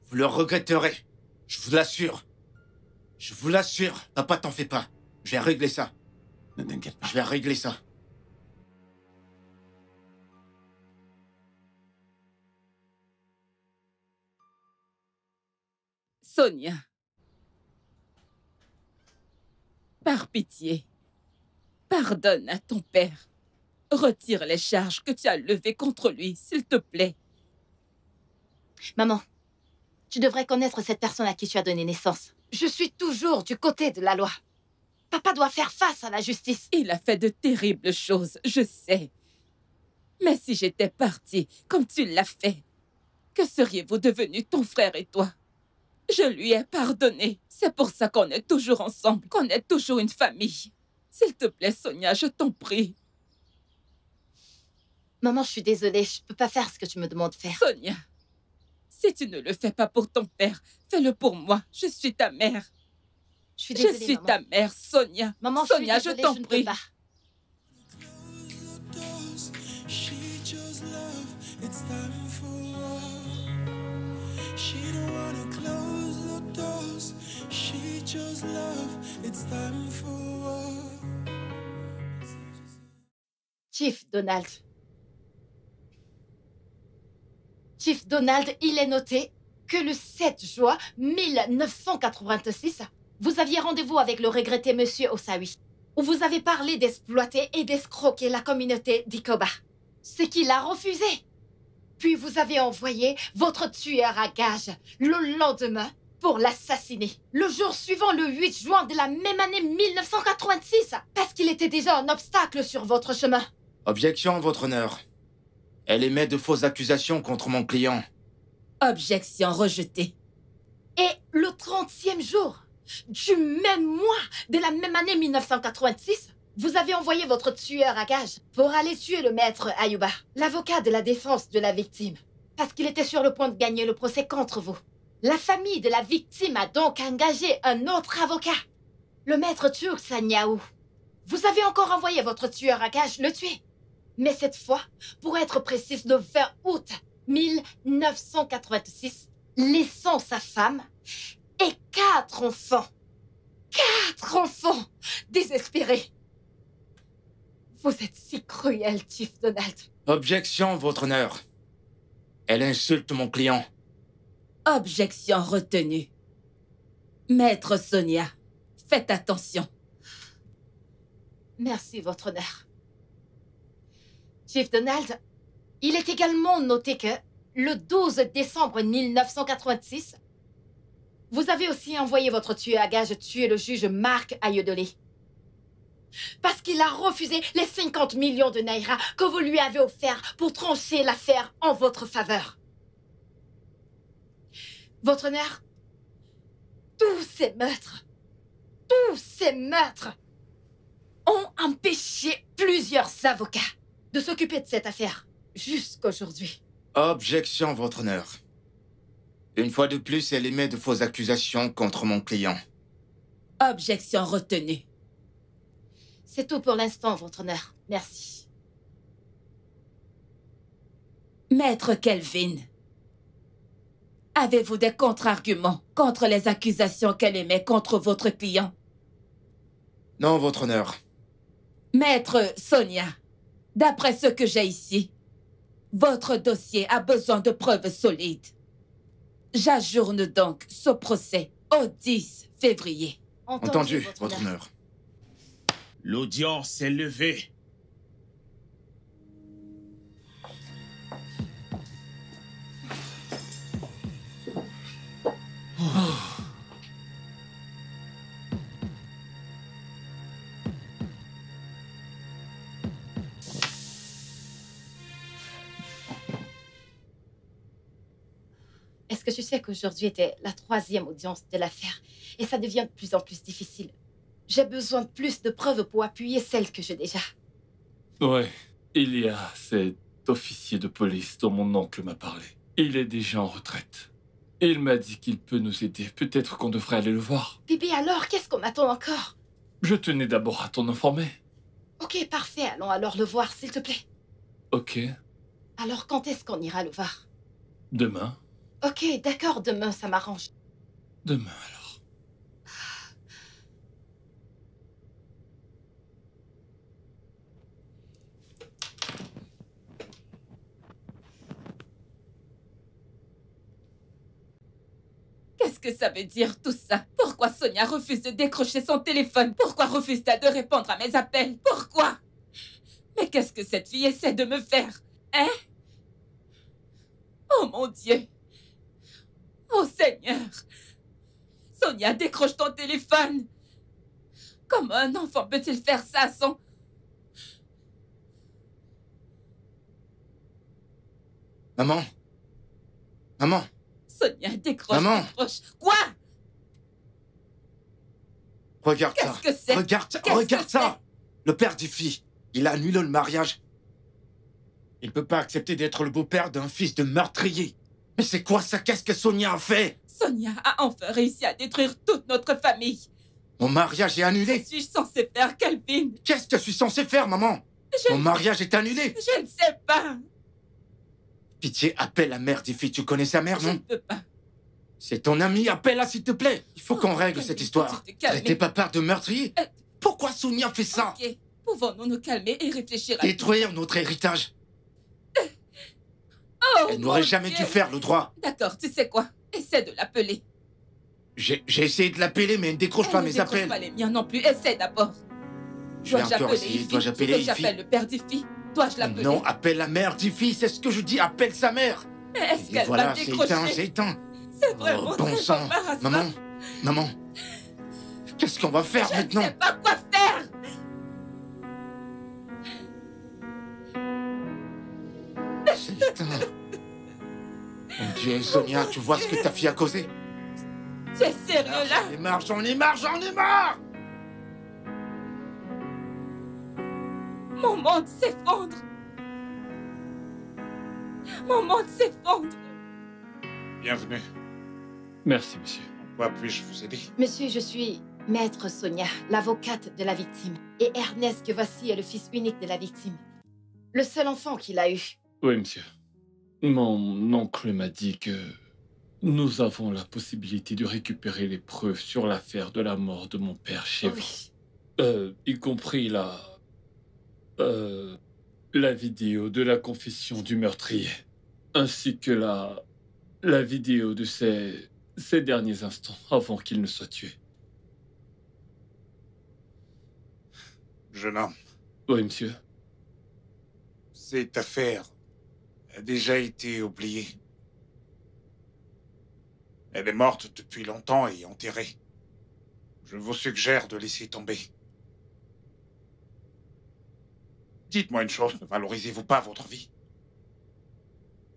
Vous le regretterez. Je vous l'assure. Je vous l'assure. Papa, t'en fais pas. Je vais régler ça. Ne t'inquiète pas. Je vais régler ça. Sonia. Par pitié, pardonne à ton père. Retire les charges que tu as levées contre lui, s'il te plaît. Maman, tu devrais connaître cette personne à qui tu as donné naissance. Je suis toujours du côté de la loi. Papa doit faire face à la justice. Il a fait de terribles choses, je sais. Mais si j'étais partie, comme tu l'as fait, que seriez-vous devenus ton frère et toi? Je lui ai pardonné. C'est pour ça qu'on est toujours ensemble, qu'on est toujours une famille. S'il te plaît, Sonia, je t'en prie. Maman, je suis désolée, je peux pas faire ce que tu me demandes de faire. Sonia, si tu ne le fais pas pour ton père, fais-le pour moi. Je suis ta mère. Je suis désolée, Je suis maman. ta mère, Sonia. Maman, Sonia, je suis désolée, t'en je ne peux prie. pas. She chose love, it's time for war. She don't wanna close the doors. She chose love, it's time for war. Chief Donald. Chief Donald, il est noté que le 7 juin 1986, vous aviez rendez-vous avec le regretté Monsieur Osawi, où vous avez parlé d'exploiter et d'escroquer la communauté d'Ikoba, ce qu'il a refusé. Puis vous avez envoyé votre tueur à gage le lendemain pour l'assassiner. Le jour suivant, le 8 juin de la même année 1986, parce qu'il était déjà un obstacle sur votre chemin. Objection, votre honneur. Elle émet de fausses accusations contre mon client. Objection rejetée. Et le 30e jour du même mois de la même année 1986, vous avez envoyé votre tueur à gage pour aller tuer le maître Ayuba, l'avocat de la défense de la victime, parce qu'il était sur le point de gagner le procès contre vous. La famille de la victime a donc engagé un autre avocat, le maître Turk Sanyaou. Vous avez encore envoyé votre tueur à gage le tuer. Mais cette fois, pour être précise, le 20 août 1986, laissant sa femme et 4 enfants. 4 enfants désespérés. Vous êtes si cruel, Chief Donald. Objection, votre honneur. Elle insulte mon client. Objection retenue. Maître Sonia, faites attention. Merci, votre honneur. Chief Donald, il est également noté que le 12 décembre 1986, vous avez aussi envoyé votre tueur à gage tuer le juge Marc Ayodele. Parce qu'il a refusé les 50 millions de Naira que vous lui avez offerts pour trancher l'affaire en votre faveur. Votre honneur, tous ces meurtres ont empêché plusieurs avocats de s'occuper de cette affaire jusqu'aujourd'hui. Objection, votre honneur. Une fois de plus, elle émet de fausses accusations contre mon client. Objection retenue. C'est tout pour l'instant, votre honneur. Merci. Maître Kelvin, avez-vous des contre-arguments contre les accusations qu'elle émet contre votre client? Non, votre honneur. Maître Sonia, d'après ce que j'ai ici, votre dossier a besoin de preuves solides. J'ajourne donc ce procès au 10 février. Entendu, votre honneur. L'audience est levée. Est-ce que tu sais qu'aujourd'hui était la 3e audience de l'affaire et ça devient de plus en plus difficile? J'ai besoin de plus de preuves pour appuyer celles que j'ai déjà. Ouais, il y a cet officier de police dont mon oncle m'a parlé. Il est déjà en retraite. Il m'a dit qu'il peut nous aider. Peut-être qu'on devrait aller le voir. Bibi, alors, qu'est-ce qu'on attend encore? Je tenais d'abord à t'en informer. Ok, parfait. Allons alors le voir, s'il te plaît. Ok. Alors, quand est-ce qu'on ira le voir? Demain. Ok, d'accord, demain, ça m'arrange. Demain, alors. Qu'est-ce que ça veut dire tout ça? Pourquoi Sonia refuse de décrocher son téléphone? Pourquoi refuse-t-elle de répondre à mes appels? Pourquoi? Mais qu'est-ce que cette fille essaie de me faire? Hein? Oh mon Dieu! Oh Seigneur! Sonia, décroche ton téléphone! Comment un enfant peut-il faire ça sans... Maman? Maman? Sonia, décroche, Maman. décroche. Quoi? Regarde ça. Qu'est-ce que c'est? Regarde ça. Le père d'Ifi, il a annulé le mariage. Il ne peut pas accepter d'être le beau-père d'un fils de meurtrier. Mais c'est quoi ça? Qu'est-ce que Sonia a fait? Sonia a enfin réussi à détruire toute notre famille. Mon mariage est annulé. Que suis-je censée faire, Calvin? Qu'est-ce que je suis censé faire, maman? Mon mariage est annulé. Je ne sais pas. Pitié, appelle la mère d'Ifi. Tu connais sa mère, non? Je ne peux pas. C'est ton ami, appelle-la s'il te plaît. Il faut qu'on règle cette histoire. Traitez papa de meurtrier. Pourquoi Sonia fait ça? Ok, pouvons-nous nous calmer et réfléchir à... Détruire notre héritage. Oh, Elle n'aurait mon jamais Dieu. dû faire le droit. D'accord, tu sais quoi? Essaie de l'appeler. J'ai essayé de l'appeler, mais elle ne décroche pas Elle ne mes décroche appels. pas les miens non plus. Essaie d'abord. Je vais Dois-je encore appeler essayer. Ifi? Dois-je appeler Tu veux que Ifi? j'appelle le père d'Ifi? Dois-je l'appeler? Non, appelle la mère d'Ifi, c'est ce que je dis. Appelle sa mère. Mais est-ce Et qu'elle voilà, va c'est décrocher? éteint, c'est éteint. C'est vraiment Oh, bon très sang. embarrassant. Maman. Qu'est-ce qu'on va faire maintenant? Je ne sais pas quoi faire. C'est éteint. Mon Dieu, Sonia, tu vois ce que ta fille a causé? Tu es sérieux là? J'en ai marre! Mon monde s'effondre. Mon monde s'effondre. Bienvenue. Merci, monsieur. En quoi puis-je vous aider? Monsieur, je suis Maître Sonia, l'avocate de la victime. Et Ernest, que voici, est le fils unique de la victime. Le seul enfant qu'il a eu. Oui, monsieur. Mon oncle m'a dit que nous avons la possibilité de récupérer les preuves sur l'affaire de la mort de mon père chez vous. Y compris la vidéo de la confession du meurtrier, ainsi que la vidéo de ces derniers instants avant qu'il ne soit tué. Jeune homme. Oui, monsieur. Cette affaire a déjà été oubliée. Elle est morte depuis longtemps et enterrée. Je vous suggère de laisser tomber. Dites-moi une chose, ne valorisez-vous pas votre vie?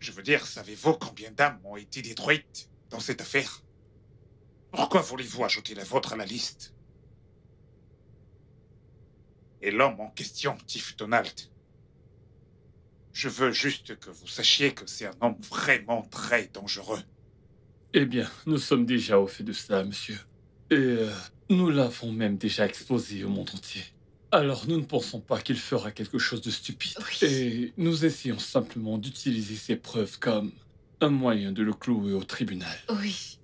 Je veux dire, savez-vous combien d'âmes ont été détruites dans cette affaire? Pourquoi voulez-vous ajouter la vôtre à la liste? Et l'homme en question, Tiff Donald. Je veux juste que vous sachiez que c'est un homme vraiment très dangereux. Eh bien, nous sommes déjà au fait de cela, monsieur. Et nous l'avons même déjà exposé au monde entier. Alors, nous ne pensons pas qu'il fera quelque chose de stupide. Oui. Et nous essayons simplement d'utiliser ces preuves comme un moyen de le clouer au tribunal. Oui.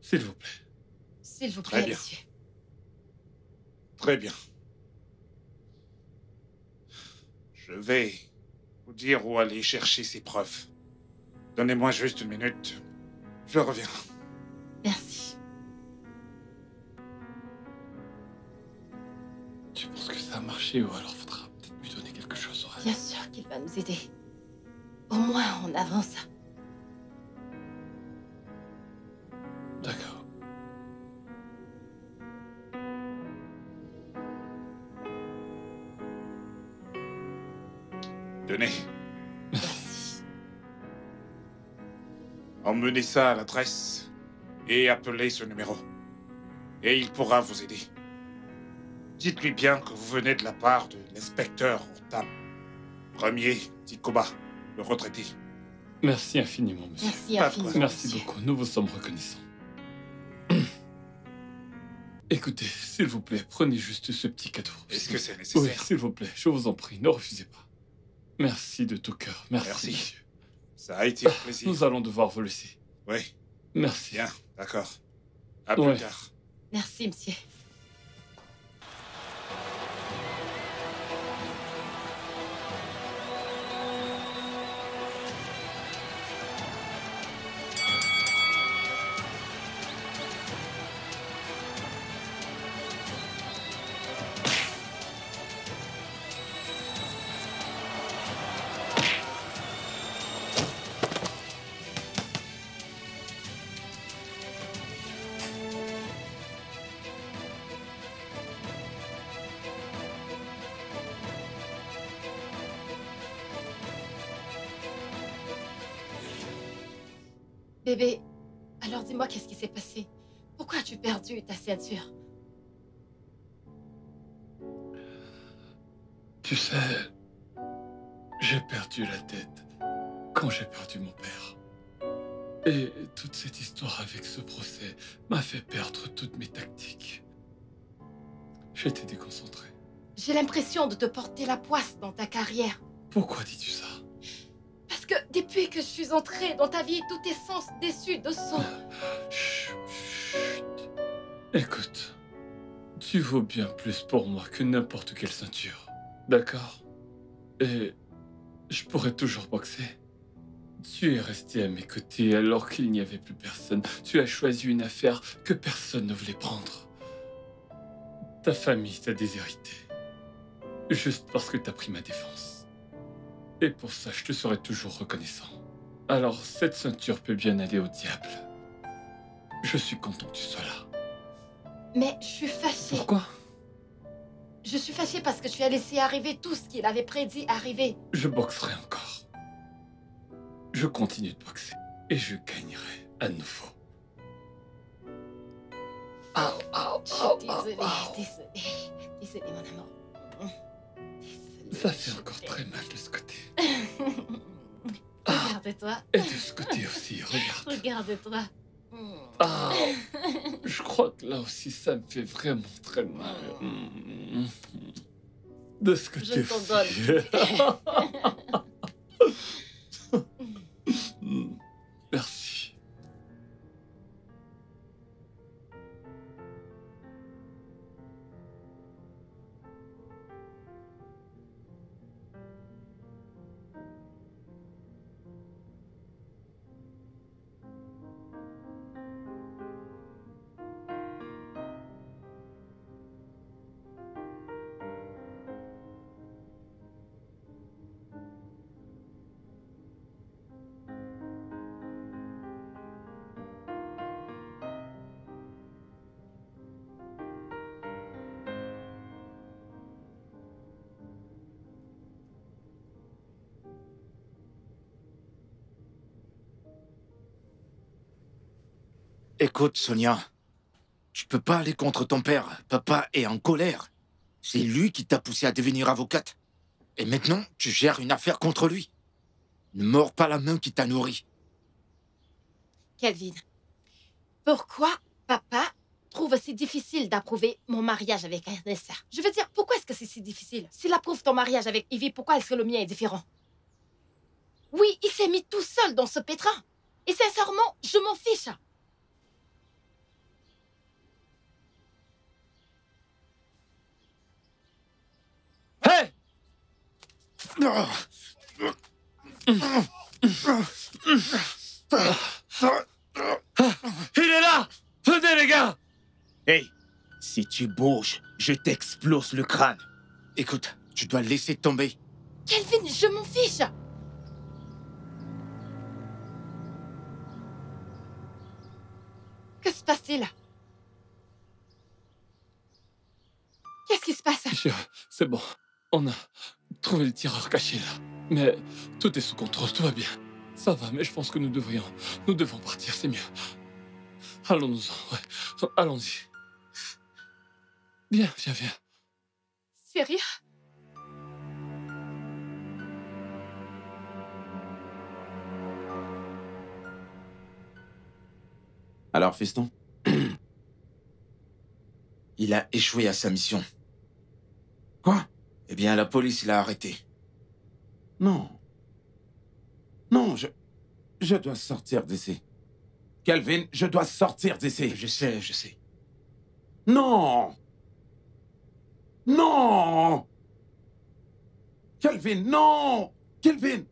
S'il vous plaît. S'il vous plaît, Très bien. monsieur. Très bien. Je vais vous dire où aller chercher ces preuves. Donnez-moi juste une minute. Je reviens. Merci. Tu penses que ça a marché ou alors faudra peut-être lui donner quelque chose? Bien sûr qu'il va nous aider. Au moins, on avance. D'accord. Tenez. Emmenez ça à l'adresse et appelez ce numéro. Et il pourra vous aider. Dites-lui bien que vous venez de la part de l'inspecteur Ortam. Premier Tikoba, le retraité. Merci infiniment, monsieur. Merci infiniment. Merci monsieur. beaucoup, nous vous sommes reconnaissants. Écoutez, s'il vous plaît, prenez juste ce petit cadeau. Est-ce que c'est nécessaire? Oui, s'il vous plaît, je vous en prie, ne refusez pas. Merci de tout cœur, merci. Merci. Monsieur. Ça a été un plaisir. Nous allons devoir vous laisser. Oui. Merci. Bien, d'accord. À plus tard. Merci, monsieur. Bébé, alors dis-moi qu'est-ce qui s'est passé? Pourquoi as-tu perdu ta ceinture? Tu sais, j'ai perdu la tête quand j'ai perdu mon père. Et toute cette histoire avec ce procès m'a fait perdre toutes mes tactiques. J'étais déconcentré. J'ai l'impression de te porter la poisse dans ta carrière. Pourquoi dis-tu ça? Parce que depuis que je suis entrée dans ta vie, tout est sens déçu de sang. Chut. Écoute, tu vaux bien plus pour moi que n'importe quelle ceinture. D'accord? Et je pourrais toujours boxer. Tu es resté à mes côtés alors qu'il n'y avait plus personne. Tu as choisi une affaire que personne ne voulait prendre. Ta famille t'a déshérité. Juste parce que t'as pris ma défense. Et pour ça, je te serai toujours reconnaissant. Alors, cette ceinture peut bien aller au diable. Je suis content que tu sois là. Mais je suis fâchée. Pourquoi? Je suis fâchée parce que tu as laissé arriver tout ce qu'il avait prédit arriver. Je boxerai encore. Je continue de boxer. Et je gagnerai à nouveau. Je suis désolée, mon amour. Ça fait encore très mal de ce côté. Regarde-toi. Et de ce côté aussi, regarde. Regarde-toi. Ah, je crois que là aussi, ça me fait vraiment très mal. de ce que Je tu t'en fais. Merci. Écoute, Sonia, tu peux pas aller contre ton père. Papa est en colère. C'est lui qui t'a poussé à devenir avocate. Et maintenant, tu gères une affaire contre lui. Ne mords pas la main qui t'a nourri. Kelvin, pourquoi papa trouve si difficile d'approuver mon mariage avec Ernest? Je veux dire, pourquoi est-ce que c'est si difficile? S'il approuve ton mariage avec Ivy, pourquoi est-ce que le mien est différent? Oui, il s'est mis tout seul dans ce pétrin. Et sincèrement, je m'en fiche. Hé! Il est là! Venez, les gars! Hey, si tu bouges, je t'explose le crâne. Écoute, tu dois laisser tomber. Kelvin, je m'en fiche. Que se passe-t-il? Qu'est-ce qui se passe? C'est bon. On a trouvé le tireur caché là. Mais tout est sous contrôle, tout va bien. Ça va, mais je pense que nous devons partir, c'est mieux. Allons-nous-en, ouais. Allons-y. Viens. Sérieux? Alors, fiston? Il a échoué à sa mission. Quoi? Eh bien, la police l'a arrêté. Non. Non, je dois sortir d'ici. Kelvin, je dois sortir d'ici. Je sais. Non! Non! Kelvin, non! Kelvin!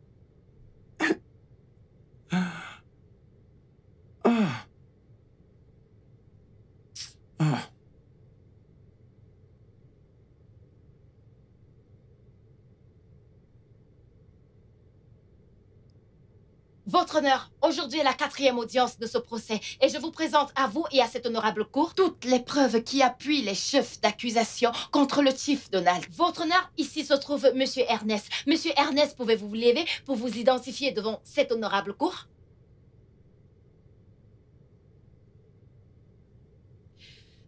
Votre honneur, aujourd'hui est la 4e audience de ce procès et je vous présente à vous et à cette honorable cour toutes les preuves qui appuient les chefs d'accusation contre le chief Donald. Votre honneur, ici se trouve Monsieur Ernest. Monsieur Ernest, pouvez-vous vous lever pour vous identifier devant cette honorable cour?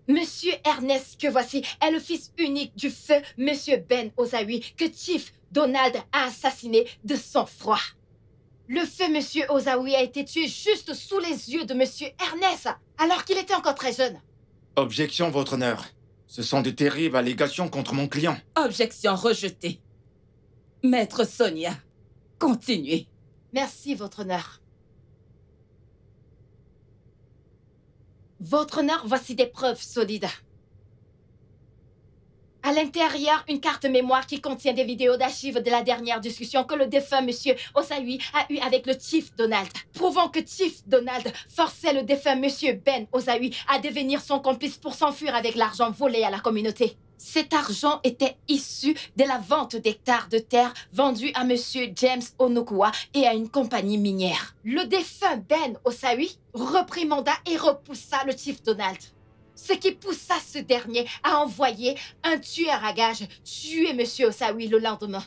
Monsieur Ernest, que voici, est le fils unique du feu Monsieur Ben Ozawi que chief Donald a assassiné de sang-froid. Le feu Monsieur Ozawi a été tué juste sous les yeux de Monsieur Ernest, alors qu'il était encore très jeune. Objection, votre honneur. Ce sont de terribles allégations contre mon client. Objection rejetée. Maître Sonia, continuez. Merci, votre honneur. Votre honneur, voici des preuves solides. À l'intérieur, une carte mémoire qui contient des vidéos d'archives de la dernière discussion que le défunt Monsieur Ozawi a eue avec le Chief Donald, prouvant que Chief Donald forçait le défunt Monsieur Ben Ozawi à devenir son complice pour s'enfuir avec l'argent volé à la communauté. Cet argent était issu de la vente d'hectares de terre vendus à Monsieur James Onokua et à une compagnie minière. Le défunt Ben Ozawi reprimanda et repoussa le Chief Donald, ce qui poussa ce dernier à envoyer un tueur à gages tuer Monsieur Ozawi le lendemain.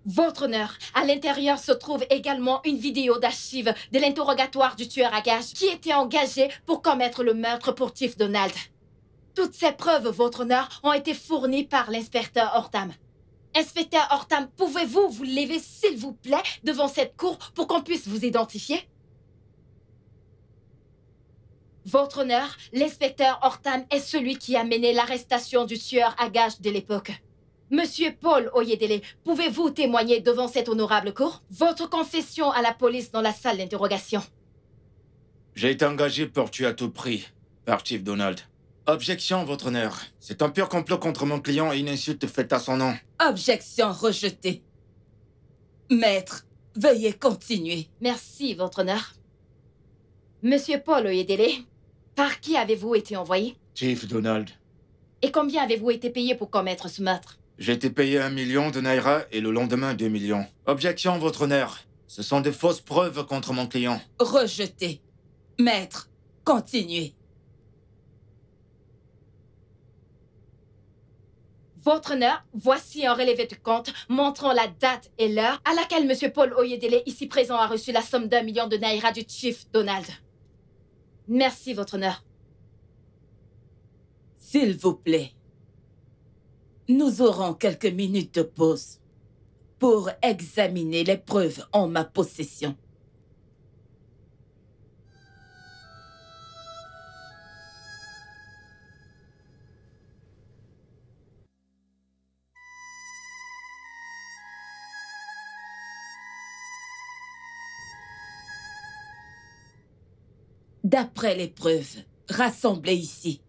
Votre honneur, à l'intérieur se trouve également une vidéo d'archives de l'interrogatoire du tueur à gages qui était engagé pour commettre le meurtre pour Chief Donald. Toutes ces preuves, votre honneur, ont été fournies par l'inspecteur Hortam. Inspecteur Hortam, pouvez-vous vous lever, s'il vous plaît, devant cette cour pour qu'on puisse vous identifier? Votre honneur, l'inspecteur Hortam est celui qui a mené l'arrestation du tueur à gages de l'époque. Monsieur Paul Oyedele, pouvez-vous témoigner devant cette honorable cour? Votre confession à la police dans la salle d'interrogation. J'ai été engagé pour tuer à tout prix par Chief Donald. Objection, votre honneur. C'est un pur complot contre mon client et une insulte faite à son nom. Objection rejetée. Maître, veuillez continuer. Merci, votre honneur. Monsieur Paul Oyedele, par qui avez-vous été envoyé? Chief Donald. Et combien avez-vous été payé pour commettre ce meurtre? J'ai été payé 1 million de naira et le lendemain 2 millions. Objection, votre honneur. Ce sont des fausses preuves contre mon client. Rejeté. Maître, continuez. Votre honneur, voici un relevé de compte montrant la date et l'heure à laquelle Monsieur Paul Oyedele, ici présent, a reçu la somme d'1 million de naira du Chief Donald. Merci, votre honneur. S'il vous plaît, nous aurons quelques minutes de pause pour examiner les preuves en ma possession. D'après les preuves rassemblées ici,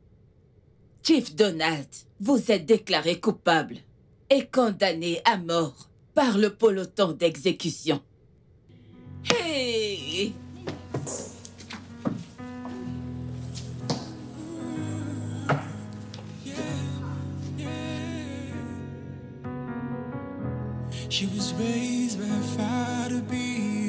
Chief Donald, vous êtes déclaré coupable et condamné à mort par le peloton d'exécution. Hey! She was raised by a fire to be